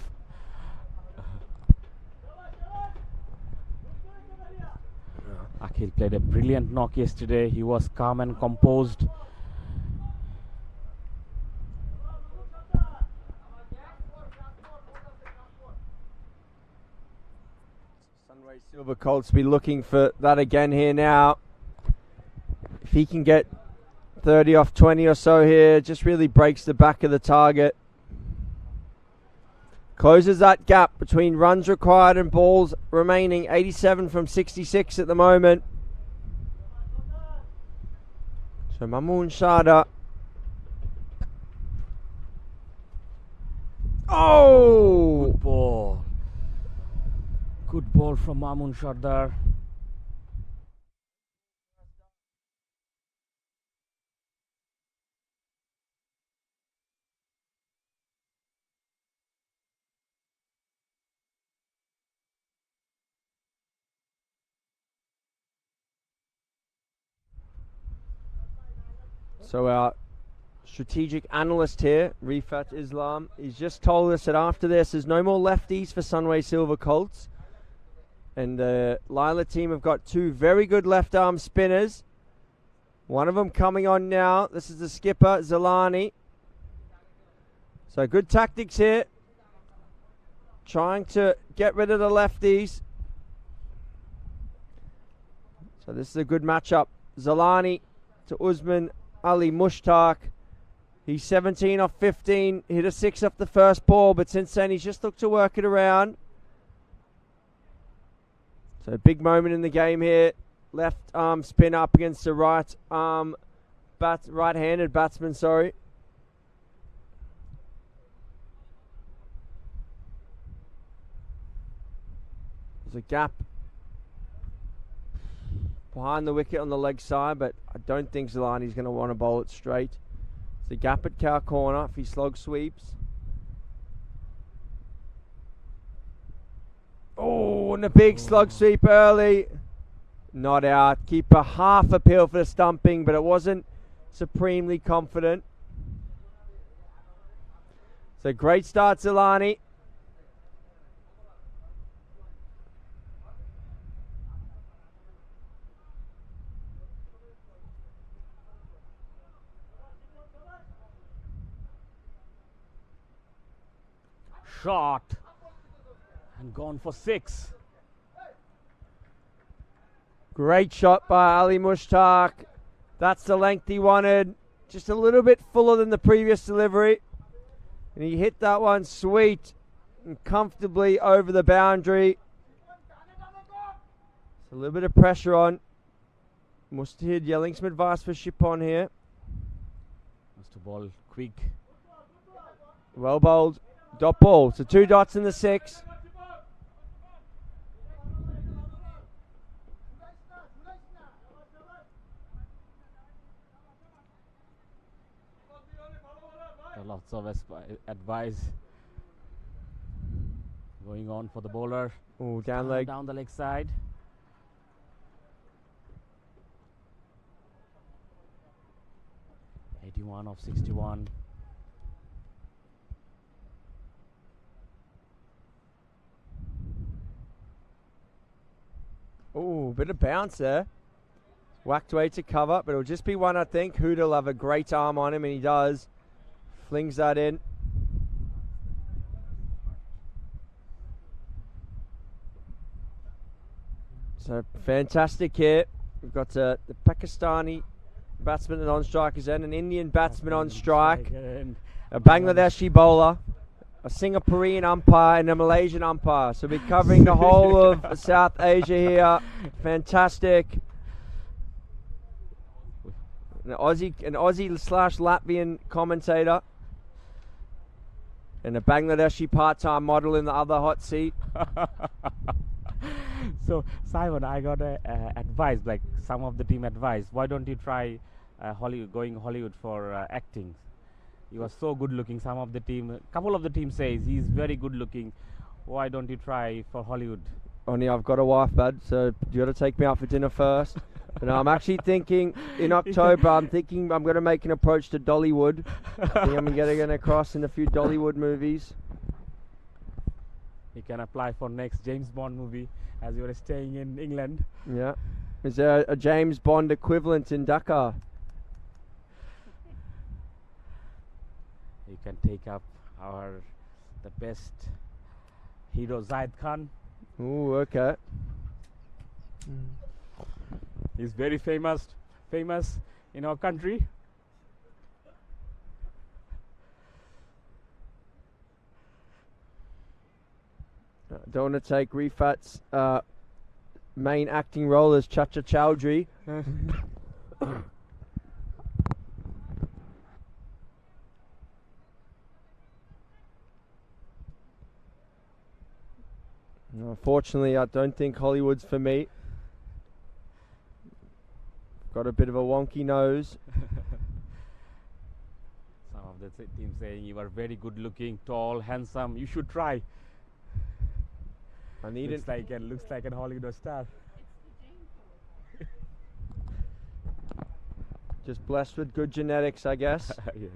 Akhil played a brilliant knock yesterday. He was calm and composed. Sunway Silver Colts be looking for that again here now. If he can get 30 off 20 or so here, just really breaks the back of the target. Closes that gap between runs required and balls remaining. 87 from 66 at the moment. So Mamoon Sada. Oh! Good ball. Good ball from Mamoon Sardar. So our strategic analyst here, Rifat Islam, he's just told us that after this there's no more lefties for Sunway Silver Colts. And the Laila team have got 2 very good left arm spinners. One of them coming on now. This is the skipper, Zalani. So good tactics here. Trying to get rid of the lefties. So this is a good matchup. Zalani to Usman Ali Mushtaq. He's 17 off 15, hit a 6 off the first ball, but since then he's just looked to work it around. So big moment in the game here. Left arm spin up against the right arm, right-handed batsman, sorry. There's a gap behind the wicket on the leg side, but I don't think Zilani's going to want to bowl it straight. It's a gap at cow corner if he slog sweeps. Oh, and a big slug sweep early. Not out. Keeper half appeal for the stumping, but it wasn't supremely confident. So great start, Zilani. Shot and gone for 6. Great shot by Ali Mushtaq. That's the length he wanted. Just a little bit fuller than the previous delivery. And he hit that one sweet and comfortably over the boundary. It's a little bit of pressure on. Mustahid yelling some advice for Shipon here. Must to ball quick. Well bowled. Dot ball. So 2 dots in the 6. Lots of advice going on for the bowler. Oh, down leg. Down the leg side. (81 of 61). Oh, bit of bounce there. Whacked way to cover, but it'll just be one, I think. Huda will have a great arm on him, and he does. Flings that in. So fantastic here. We've got the Pakistani batsman on strike is in, an Indian batsman on strike, a Bangladeshi bowler, a Singaporean umpire, and a Malaysian umpire. So we're covering the whole of South Asia here. Fantastic. An Aussie/Latvian commentator. And a Bangladeshi part-time model in the other hot seat. So Simon, I got advice, like some of the team advice. Why don't you try Hollywood for acting? You are so good looking. Some of the team, couple of the team says he's very good looking. Why don't you try for Hollywood? Only I've got a wife, bud. So you got to take me out for dinner first. And I'm actually thinking in October. I'm going to make an approach to Dollywood. I think I'm getting across in a few Dollywood movies. You can apply for next James Bond movie as you are staying in England. Yeah. Is there a James Bond equivalent in Dhaka? You can take up the best hero Zaid Khan. Ooh, okay. He's very famous in our country. Don't want to take Rifat's main acting role as Chacha Chowdhury. Unfortunately, I don't think Hollywood's for me. Got a bit of a wonky nose. Some of the team saying you are very good looking, tall, handsome. You should try. I need looks like an Hollywood star. Just blessed with good genetics, I guess. Yes.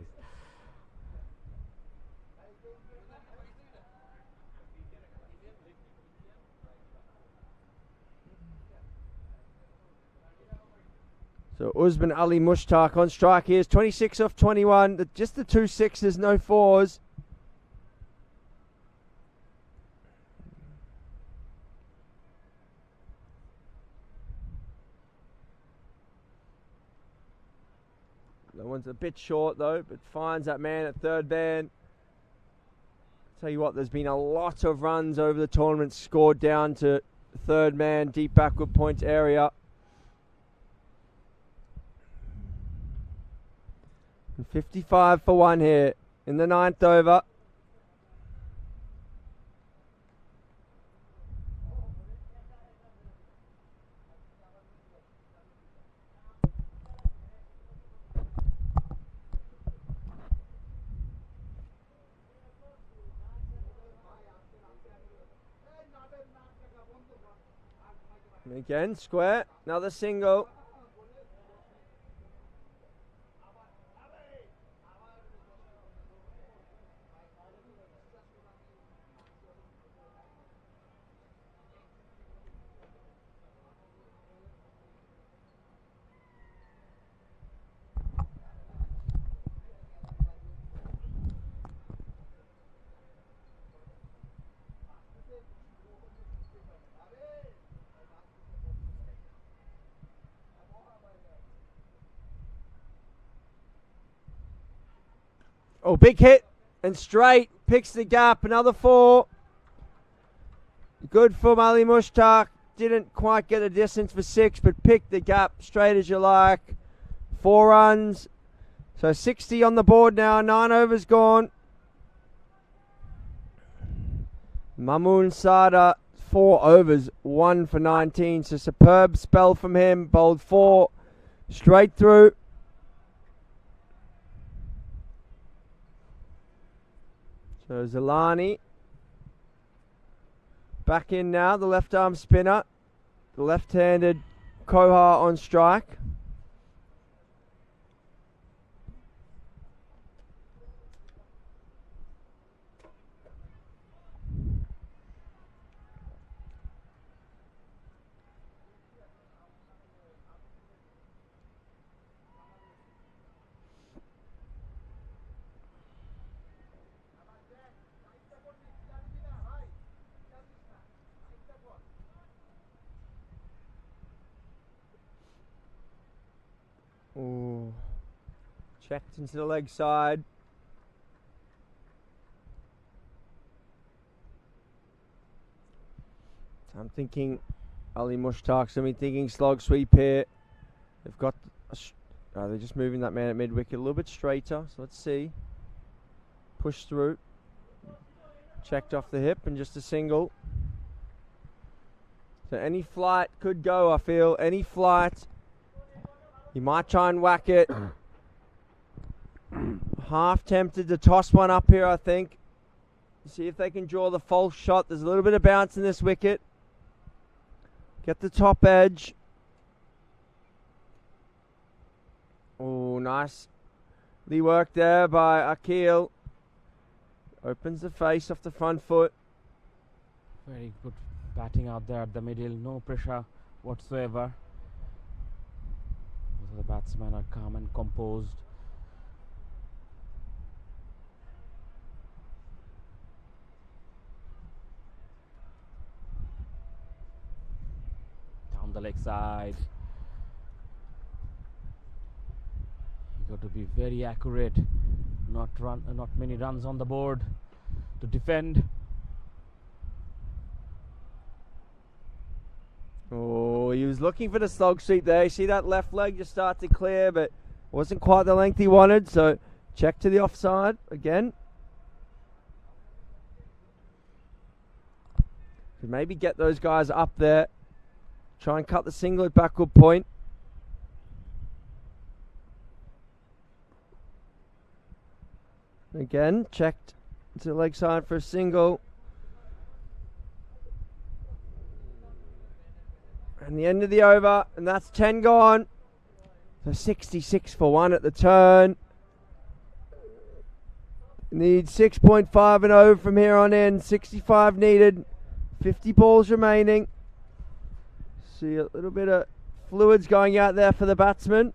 So Usman Ali Mushtaq on strike here is 26 off 21. Just the 2 6s, no 4s. That one's a bit short though, but finds that man at third man. Tell you what, there's been a lot of runs over the tournament scored down to third man, deep backward point area. And 55 for one here in the 9th over. And again, square, another single. Oh, big hit and straight. Picks the gap. Another 4. Good for Ali Mushtaq. Didn't quite get the distance for 6, but picked the gap straight as you like. 4 runs. So 60 on the board now. 9 overs gone. Mamoon Sada, 4 overs. 1 for 19. So superb spell from him. Bowled 4 straight through. So Zalani back in now, the left arm spinner, the left-handed Kohar on strike. Ooh. Checked into the leg side. So I'm thinking Ali Mushtaq's going to be thinking slog sweep here. They've got they're just moving that man at mid wicket a little bit straighter. So let's see. Push through. Checked off the hip and just a single. So any flight could go, I feel. Any flight. He might try and whack it. Half tempted to toss one up here, I think. See if they can draw the false shot. There's a little bit of bounce in this wicket. Get the top edge. Oh, nice. The work there by Akil. Opens the face off the front foot. Very good batting out there at the middle. No pressure whatsoever. The batsmen are calm and composed. Down the leg side. You got to be very accurate. Not many runs on the board to defend. Oh, he was looking for the slog sweep there. You see that left leg just start to clear, but wasn't quite the length he wanted. So check to the offside again. Could maybe get those guys up there. Try and cut the single at backward point. Again, checked to the leg side for a single. And the end of the over, and that's 10 gone. So 66 for 1 at the turn. Need 6.5 and over from here on in. 65 needed. 50 balls remaining. See a little bit of fluids going out there for the batsman.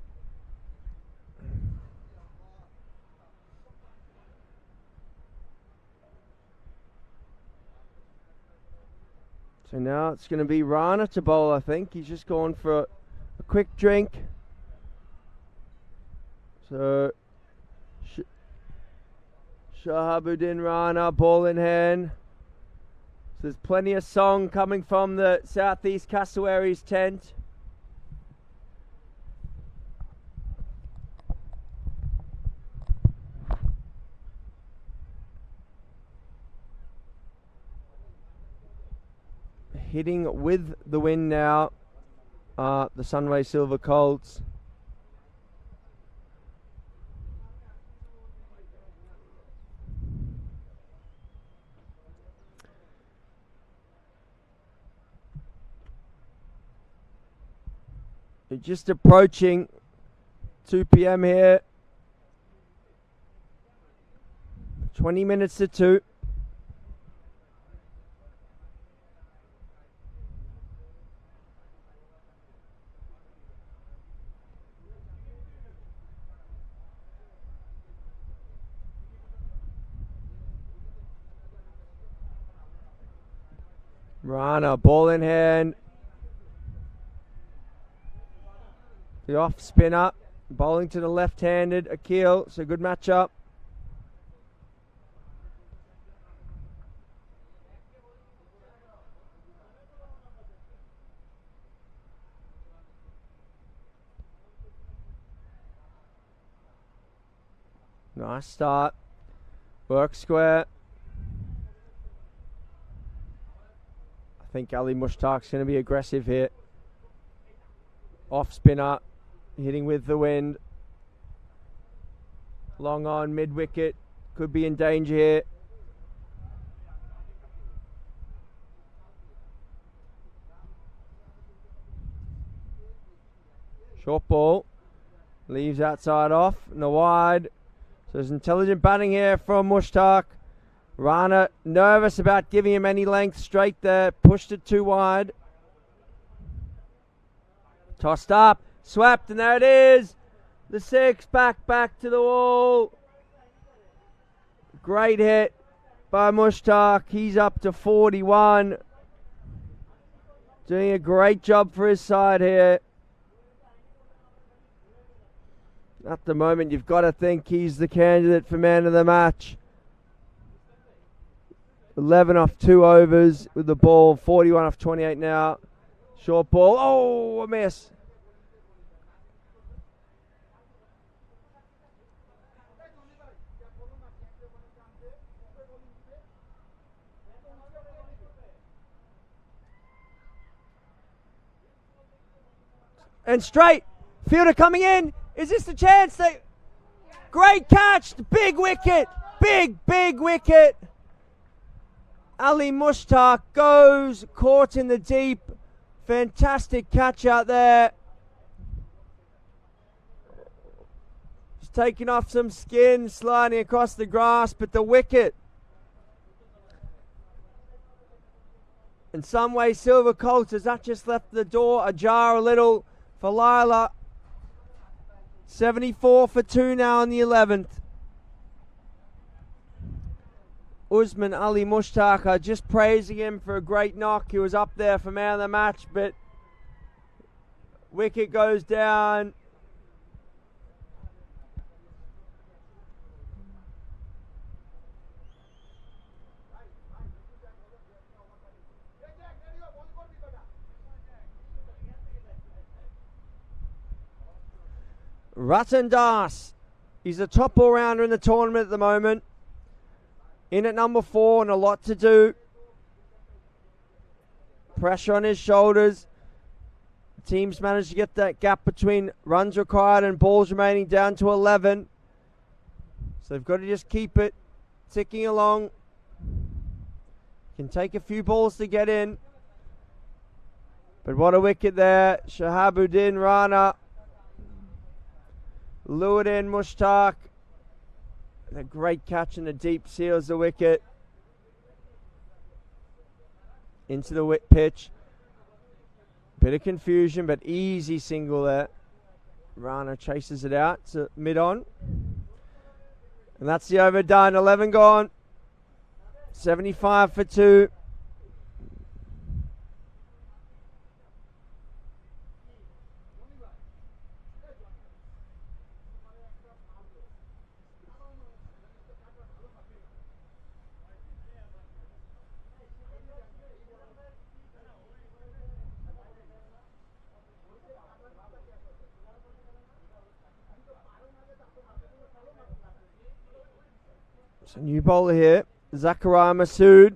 So now it's going to be Rana to bowl, I think. He's just gone for a quick drink. So Shahabuddin Rana, ball in hand. So there's plenty of song coming from the Southeast Cassowaries tent. Hitting with the wind now, the Sunway Silver Colts. We're just approaching 2 p.m. here. 20 minutes to 2. Rana, ball in hand. The off spinner, bowling to the left-handed Akil, so good matchup. Nice start. Work square. I think Ali Mushtaq's going to be aggressive here. Off spinner, hitting with the wind. Long on, mid wicket. Could be in danger here. Short ball. Leaves outside off. No wide. So there's intelligent batting here from Mushtaq. Rana nervous about giving him any length straight there. Pushed it too wide. Tossed up. Swept, and there it is. The 6 back to the wall. Great hit by Mushtaq. He's up to 41. Doing a great job for his side here. At the moment, you've got to think he's the candidate for man of the match. 11 off 2 overs with the ball. 41 off 28 now. Short ball. Oh, a miss. And straight. Fielder coming in. Is this the chance? Great catch. Big wicket. Big wicket. Ali Mushtaq goes. Caught in the deep. Fantastic catch out there. Just taking off some skin. Sliding across the grass. But the wicket. In some way, Silver Colts, has that just left the door ajar a little for Laila? 74 for 2 now in the 11th. Usman Ali Mushtaq, just praising him for a great knock. He was up there for man of the match, but wicket goes down. Ratan Das, he's a top all-rounder in the tournament at the moment. In at number 4 and a lot to do. Pressure on his shoulders. The team's managed to get that gap between runs required and balls remaining down to 11. So they've got to just keep it ticking along. Can take a few balls to get in. But what a wicket there. Shahabuddin Rana. Lured in Mushtaq. A great catch in the deep, seals the wicket. Into the pitch. Bit of confusion, but easy single there. Rana chases it out to mid-on. And that's the over done. 11 gone. 75 for 2. So new bowler here, Zakaria Masood.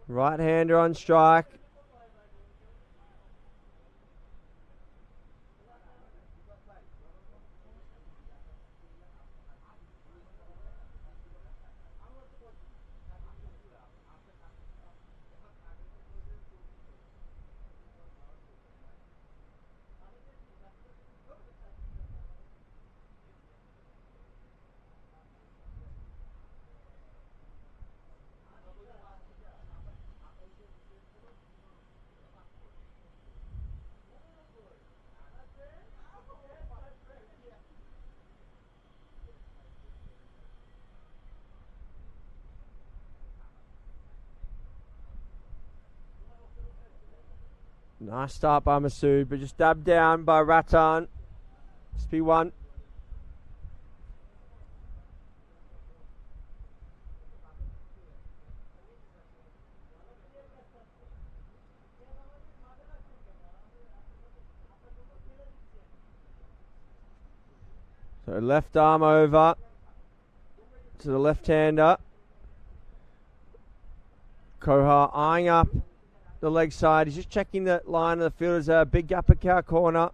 Right-hander on strike. Nice start by Masood, but just dabbed down by Rattan. SP1. So left arm over to the left-hander. Kohar eyeing up the leg side. He's just checking the line of the field. There's a big upper cow corner.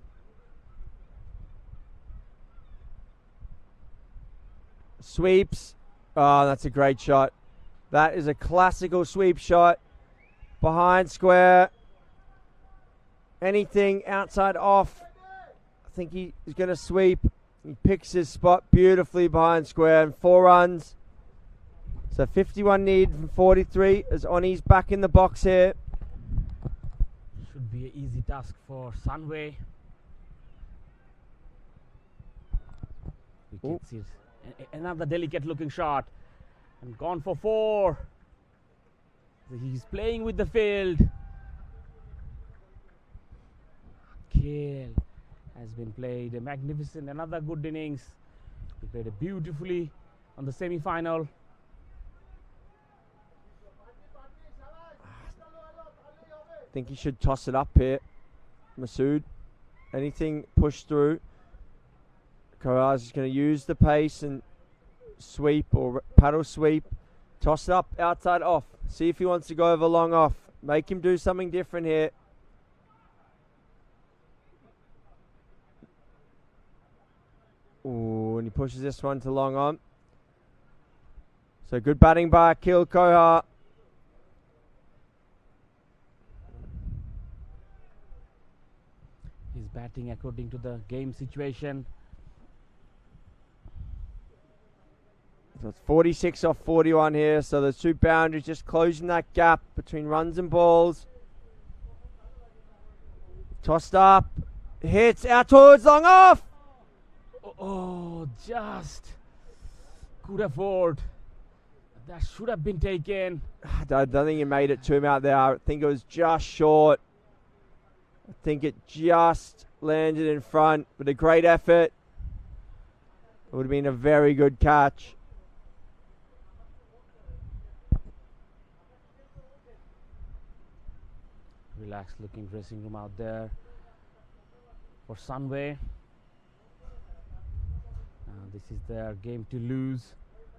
Sweeps. Oh, that's a great shot. That is a classical sweep shot. Behind square. Anything outside off. I think he's going to sweep. He picks his spot beautifully behind square and 4 runs. So 51 need from 43 as Oni's back in the box here. Should be an easy task for Sunway. Wickets is another delicate looking shot and gone for 4. He's playing with the field. Kill has been played a magnificent, another good innings. He played it beautifully on the semi-final. I think he should toss it up here, Masood. Anything pushed through. Kohar's is going to use the pace and sweep or paddle sweep. Toss it up, outside off. See if he wants to go over long off. Make him do something different here. Ooh, and he pushes this one to long on. So good batting by Akil Kohar. He's batting according to the game situation. So it's 46 off 41 here. So the 2 boundaries just closing that gap between runs and balls. Tossed up. Hits out towards long off. Oh, just could afford. That should have been taken. I don't think he made it to him out there. I think it was just short. I think it just landed in front, but a great effort. It would have been a very good catch. Relaxed looking dressing room out there for Sunway. This is their game to lose.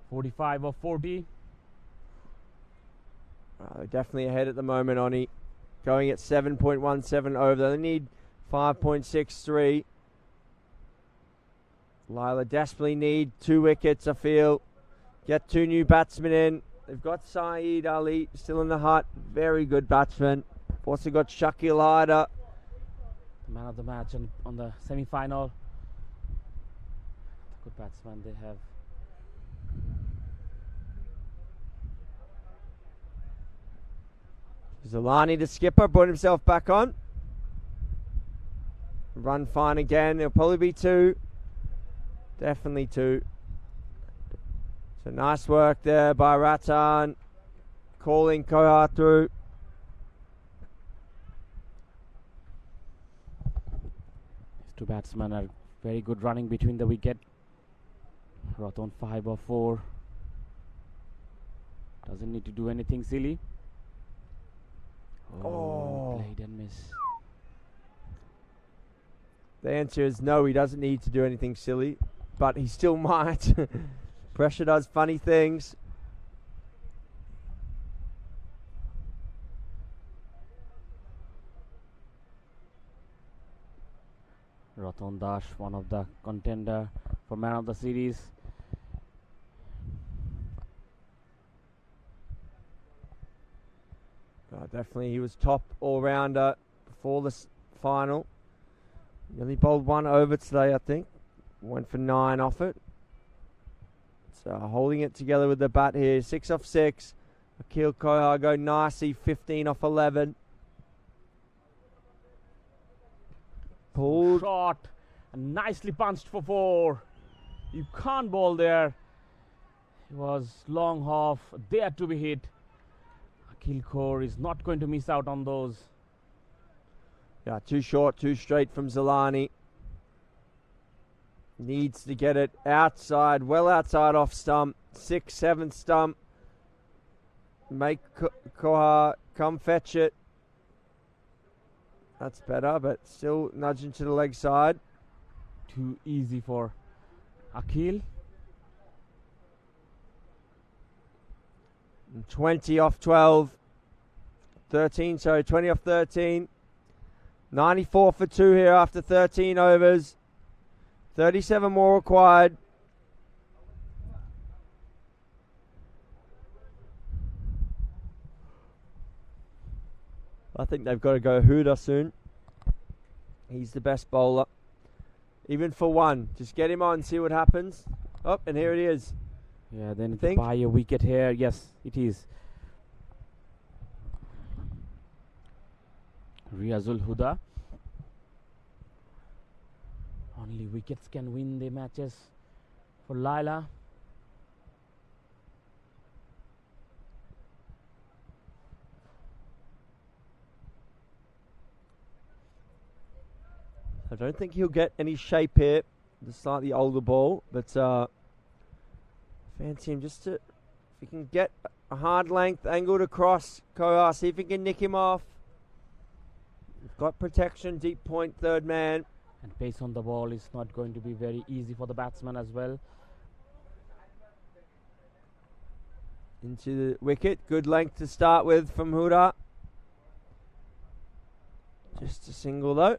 45 of 40. They're definitely ahead at the moment, Oni. Going at 7.17 over. They need 5.63. Laila desperately need 2 wickets, I feel. Get 2 new batsmen in. They've got Saeed Ali still in the hut. Very good batsman. Also got Shakil Haider. The man of the match on the semi-final. Good batsman they have. Zalani, the skipper, brought himself back on. Run fine again. It'll probably be 2. Definitely 2. So nice work there by Rattan. Calling Kohar through. These 2 batsmen are very good running between the wicket. Raton 5 or 4. Doesn't need to do anything silly. Oh, played and miss. The answer is no, he doesn't need to do anything silly, but he still might. Pressure does funny things. Ratan Dash, one of the contender for man of the series. Definitely, he was top all-rounder before this final. He only bowled one over today, I think. Went for 9 off it. So holding it together with the bat here. 6 off 6. Akil Kohar go nicely. 15 off 11. Pulled. Shot. And nicely punched for 4. You can't bowl there. It was long off. There to be hit. Akil Kohar is not going to miss out on those. Yeah, too short, too straight from Zilani. Needs to get it outside, well outside off stump. 6, 7 stump. Make Kohar come fetch it. That's better, but still nudging to the leg side. Too easy for Akil. 20 off 12. 13, sorry, 20 off 13. 94 for 2 here after 13 overs. 37 more required. I think they've got to go Huda soon. He's the best bowler. Even for one. Just get him on, see what happens. Oh, and here it is. Yeah, then to buy a wicket here. Yes, it is. Riazul Huda. Only wickets can win the matches for Laila. I don't think he'll get any shape here. The slightly older ball, but fancy him just to, if he can get a hard length angled across Kohar, see if he can nick him off. We've got protection, deep point, third man. And pace on the ball is not going to be very easy for the batsman as well. Into the wicket, good length to start with from Huda. Just a single though.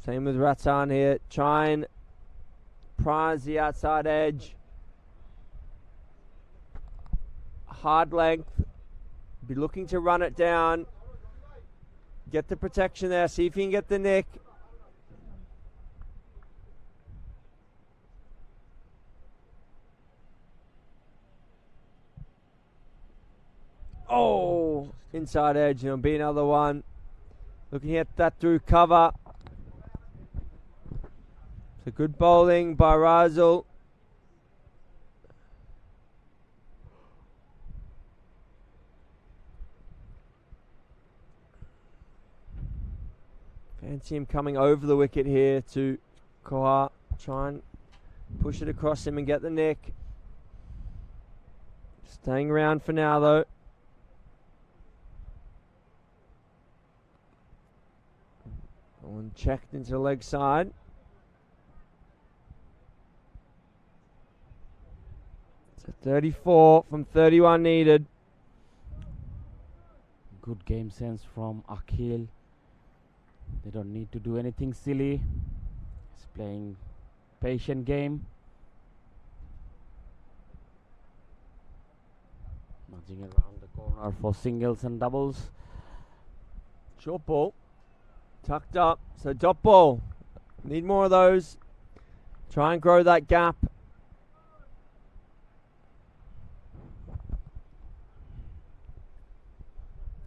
Same with Ratan here. Try and prize the outside edge. Hard length. Be looking to run it down. Get the protection there. See if you can get the nick. Oh! Inside edge. And it'll be another one. Looking at that through cover. So good bowling by Razul. Fancy him coming over the wicket here to Kohar. Try and push it across him and get the nick. Staying around for now though. One checked into the leg side. So 34 from 31 needed. Good game sense from Akil. They don't need to do anything silly. He's playing patient game. Nudging around the corner for singles and doubles. Short ball. Tucked up. So dot ball. Need more of those. Try and grow that gap.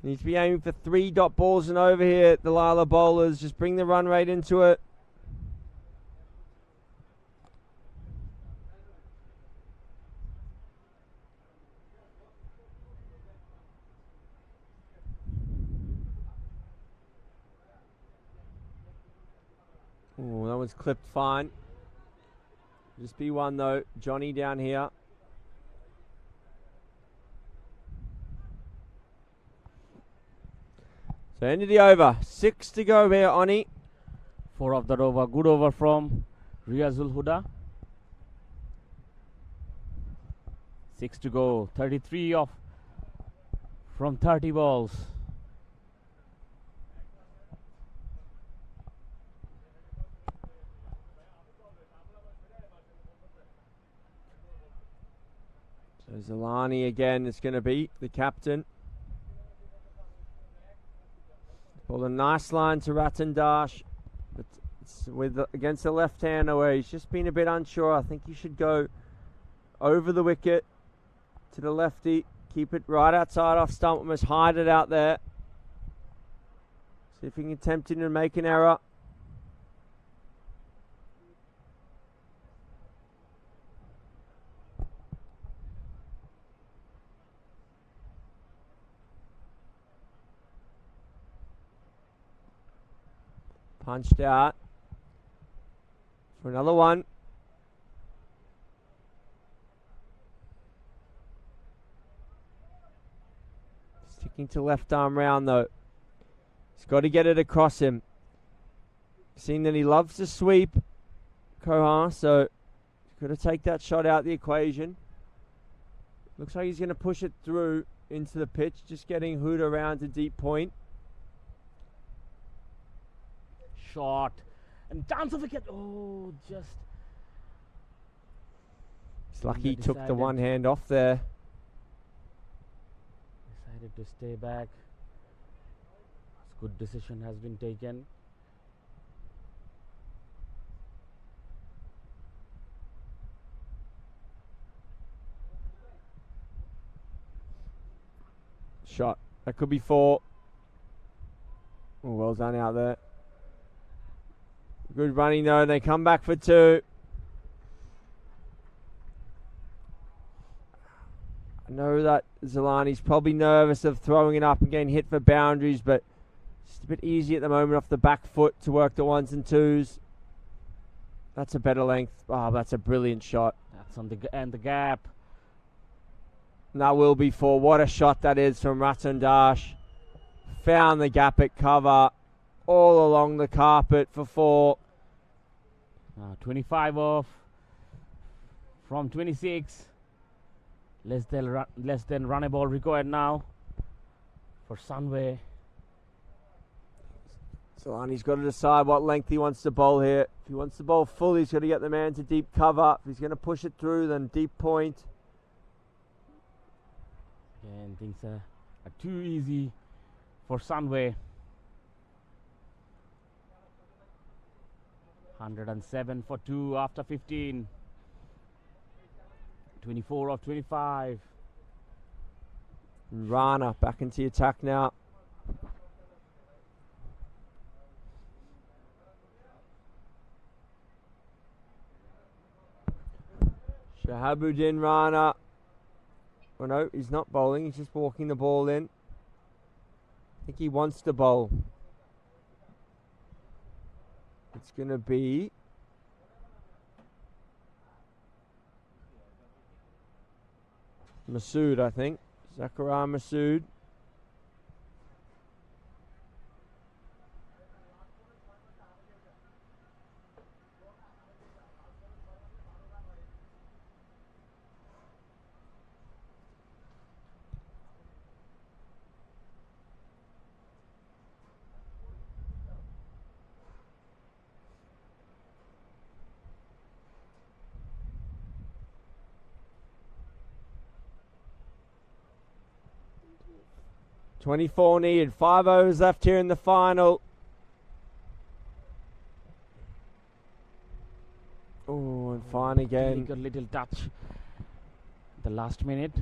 Needs to be aiming for 3 dot balls and over here. The Laila bowlers just bring the run rate into it. Oh, that one's clipped fine. Just be one though. Johnny down here. So end of the over. 6 to go here, Oni. 4 of that over. Good over from Riazul Huda. 6 to go. 33 off from 30 balls. So Zalani again is going to be the captain. Ball a nice line to Ratandash. But it's against the left-hander where he's just been a bit unsure. I think he should go over the wicket to the lefty. Keep it right outside off stump. Almost hide it out there. See if he can tempt him to make an error. Punched out for another one. Sticking to left arm round though. He's got to get it across him. Seeing that he loves to sweep, Kohar, so he's got to take that shot out the equation. Looks like he's going to push it through into the pitch, just getting Huda around to deep point. Shot and chance of wicket. Oh, just. It's lucky he took the one hand off there. Decided to stay back. Good decision has been taken. Shot. That could be 4. Oh, well done out there. Good running though. They come back for 2. I know that Zalani's probably nervous of throwing it up and getting hit for boundaries, but it's a bit easy at the moment off the back foot to work the 1s and 2s. That's a better length. Oh, that's a brilliant shot. That's on the and the gap. And that will be 4. What a shot that is from Ratan Dash. Found the gap at cover. All along the carpet for 4. 25 off from 26. Less than runnable required now for Sunway. Solani's got to decide what length he wants to bowl here. If he wants to bowl full, he's got to get the man to deep cover. If he's going to push it through, then deep point. And things are too easy for Sunway. 107 for 2 after 15. 24 of 25. Rana back into the attack now. Shahabuddin Rana. Oh no, he's not bowling, he's just walking the ball in. I think he wants to bowl. It's going to be Masood, I think. Zakaria Masood. .24 needed. 5 overs left here in the final. Oh, and fine again. Got a little touch. The last minute.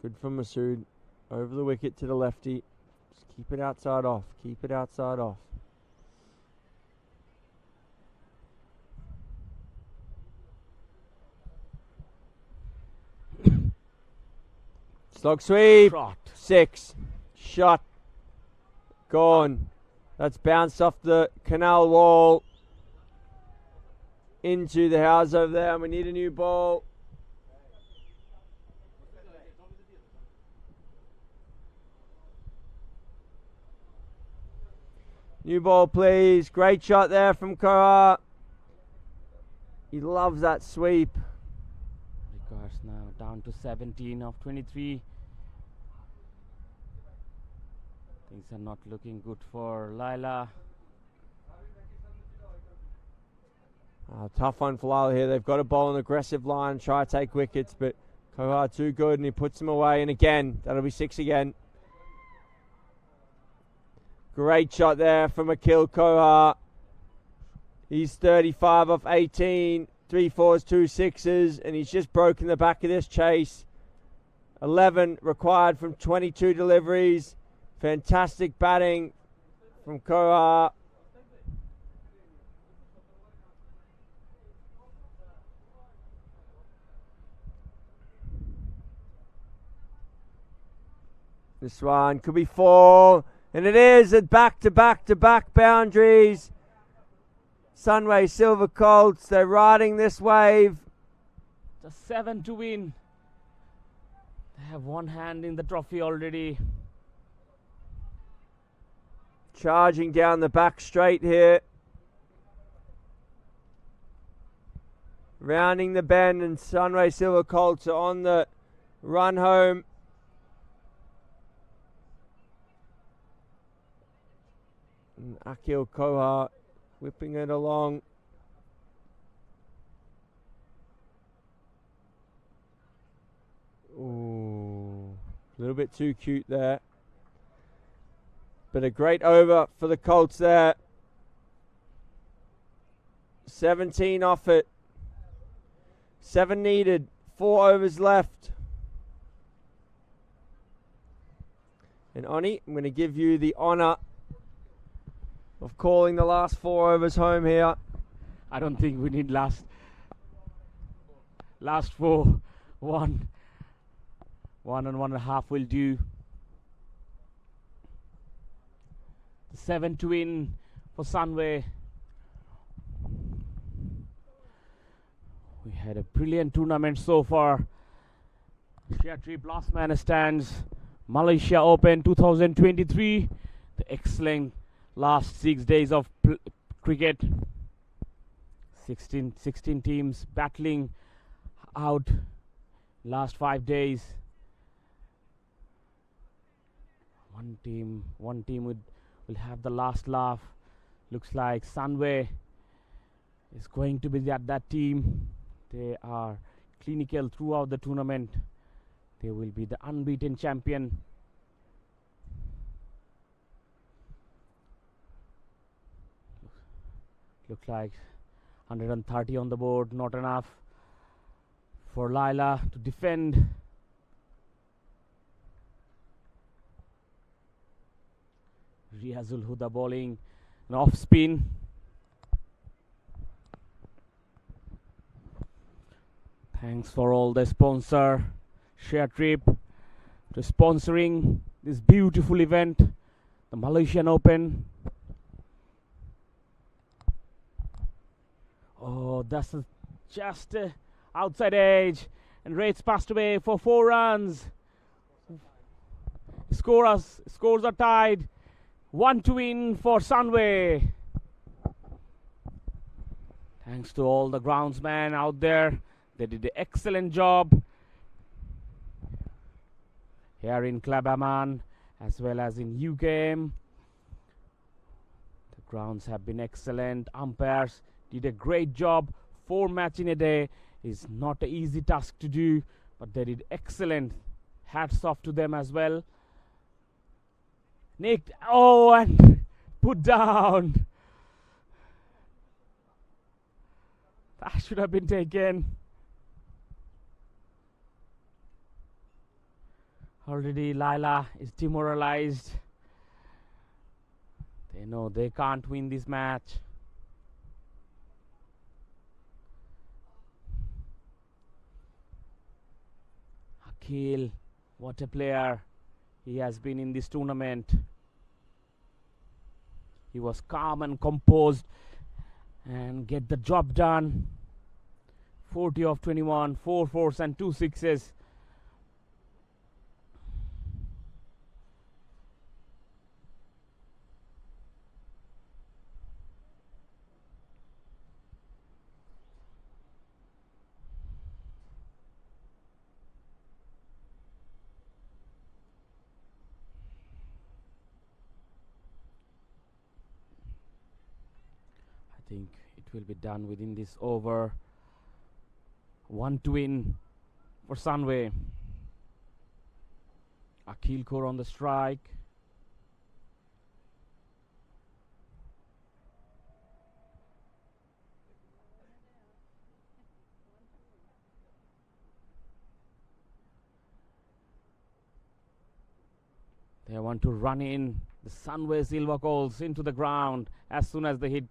Good from Masood. Over the wicket to the lefty. Just keep it outside off. Keep it outside off. Slog sweep. Trot. 6. shot. Gone. That's bounced off the canal wall into the house over there, and we need a new ball. New ball, please. Great shot there from Koha. He loves that sweep. Regards now down to 17 of 23. Things are not looking good for Laila. Tough one for Laila here. They've got to bowl an aggressive line, try to take wickets, but Koha too good, and he puts them away. And again, that'll be 6 again. Great shot there from Akil Koha. He's 35 off 18, 3 fours, 2 sixes, and he's just broken the back of this chase. 11 required from 22 deliveries. Fantastic batting from Koha. This one could be 4, and it is at back-to-back-to-back boundaries. Sunway Silver Colts, they're riding this wave. Just 7 to win. They have one hand in the trophy already. Charging down the back straight here. Rounding the bend, and Sunway Silver Colts are on the run home. And Akil Koha whipping it along. Ooh, a little bit too cute there. But a great over for the Colts there. 17 off it. 7 needed. 4 overs left. And Oni, I'm going to give you the honour of calling the last 4 overs home here. I don't think we need last 4. 1 and 1.5 will do. 7 to win for Sunway. We had a brilliant tournament so far. ShareTrip last man stands. Malaysia Open 2023. The excellent last 6 days of cricket. 16 teams battling out last 5 days. One team will have the last laugh. Looks like Sunway is going to be that team. They are clinical throughout the tournament. They will be the unbeaten champion. Looks like 130 on the board, not enough for Laila to defend. Riazul Huda bowling an off spin. Thanks for all the sponsor, ShareTrip, to sponsoring this beautiful event, the Malaysian Open. Oh, that's just outside edge, and Rates passed away for 4 runs. Scores are tied. 1 to win for Sunway. Thanks to all the groundsmen out there. They did an excellent job here in Club Aman as well as in UKM. The grounds have been excellent. Umpires did a great job. 4 matches in a day is not an easy task to do, but they did excellent. Hats off to them as well. Nicked, and put down. That should have been taken. Already Laila is demoralized. They know they can't win this match. Akil, what a player. he has been in this tournament. He was calm and composed and get the job done. 40 of 21, 4 fours and 2 sixes. I think it will be done within this over. 1 to win for Sunway. Akhil Kaur on the strike. They want to run in the Sunway Silver Colts into the ground as soon as they hit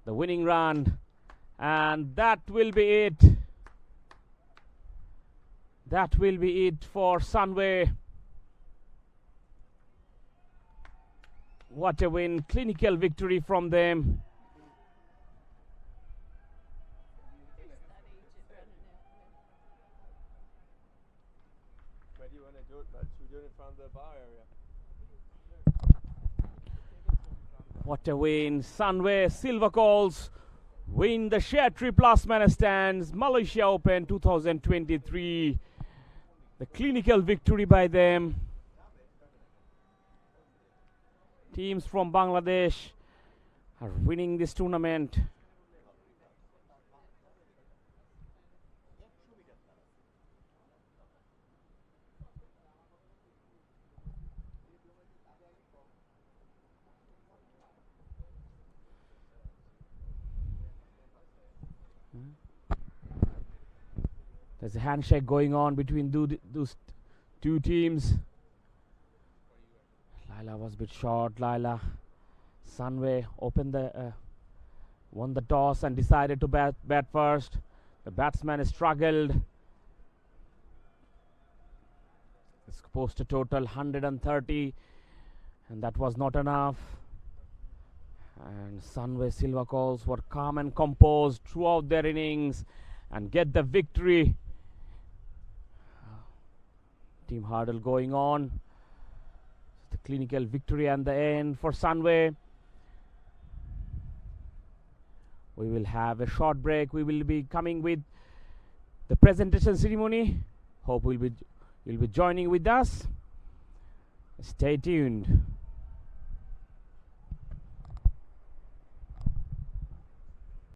the winning run. And that will be it. That will be it for Sunway. What a win. Clinical victory from them. Where do you want to do it, mate? Should we do it in front of the bar area? What a win. Sunway Silver Colts win the ShareTrip Last Man Stands Malaysia Open 2023. The clinical victory by them. Teams from Bangladesh are winning this tournament. There's a handshake going on between those two teams. Laila was a bit short. Laila, Sunway won the toss and decided to bat first. The batsman struggled. It's supposed to total 130, and that was not enough. And Sunway Silver Colts were calm and composed throughout their innings and get the victory. Team hurdle going on. The clinical victory and the end for Sunway. We will have a short break. We will be coming with the presentation ceremony. Hope you'll be joining with us. Stay tuned.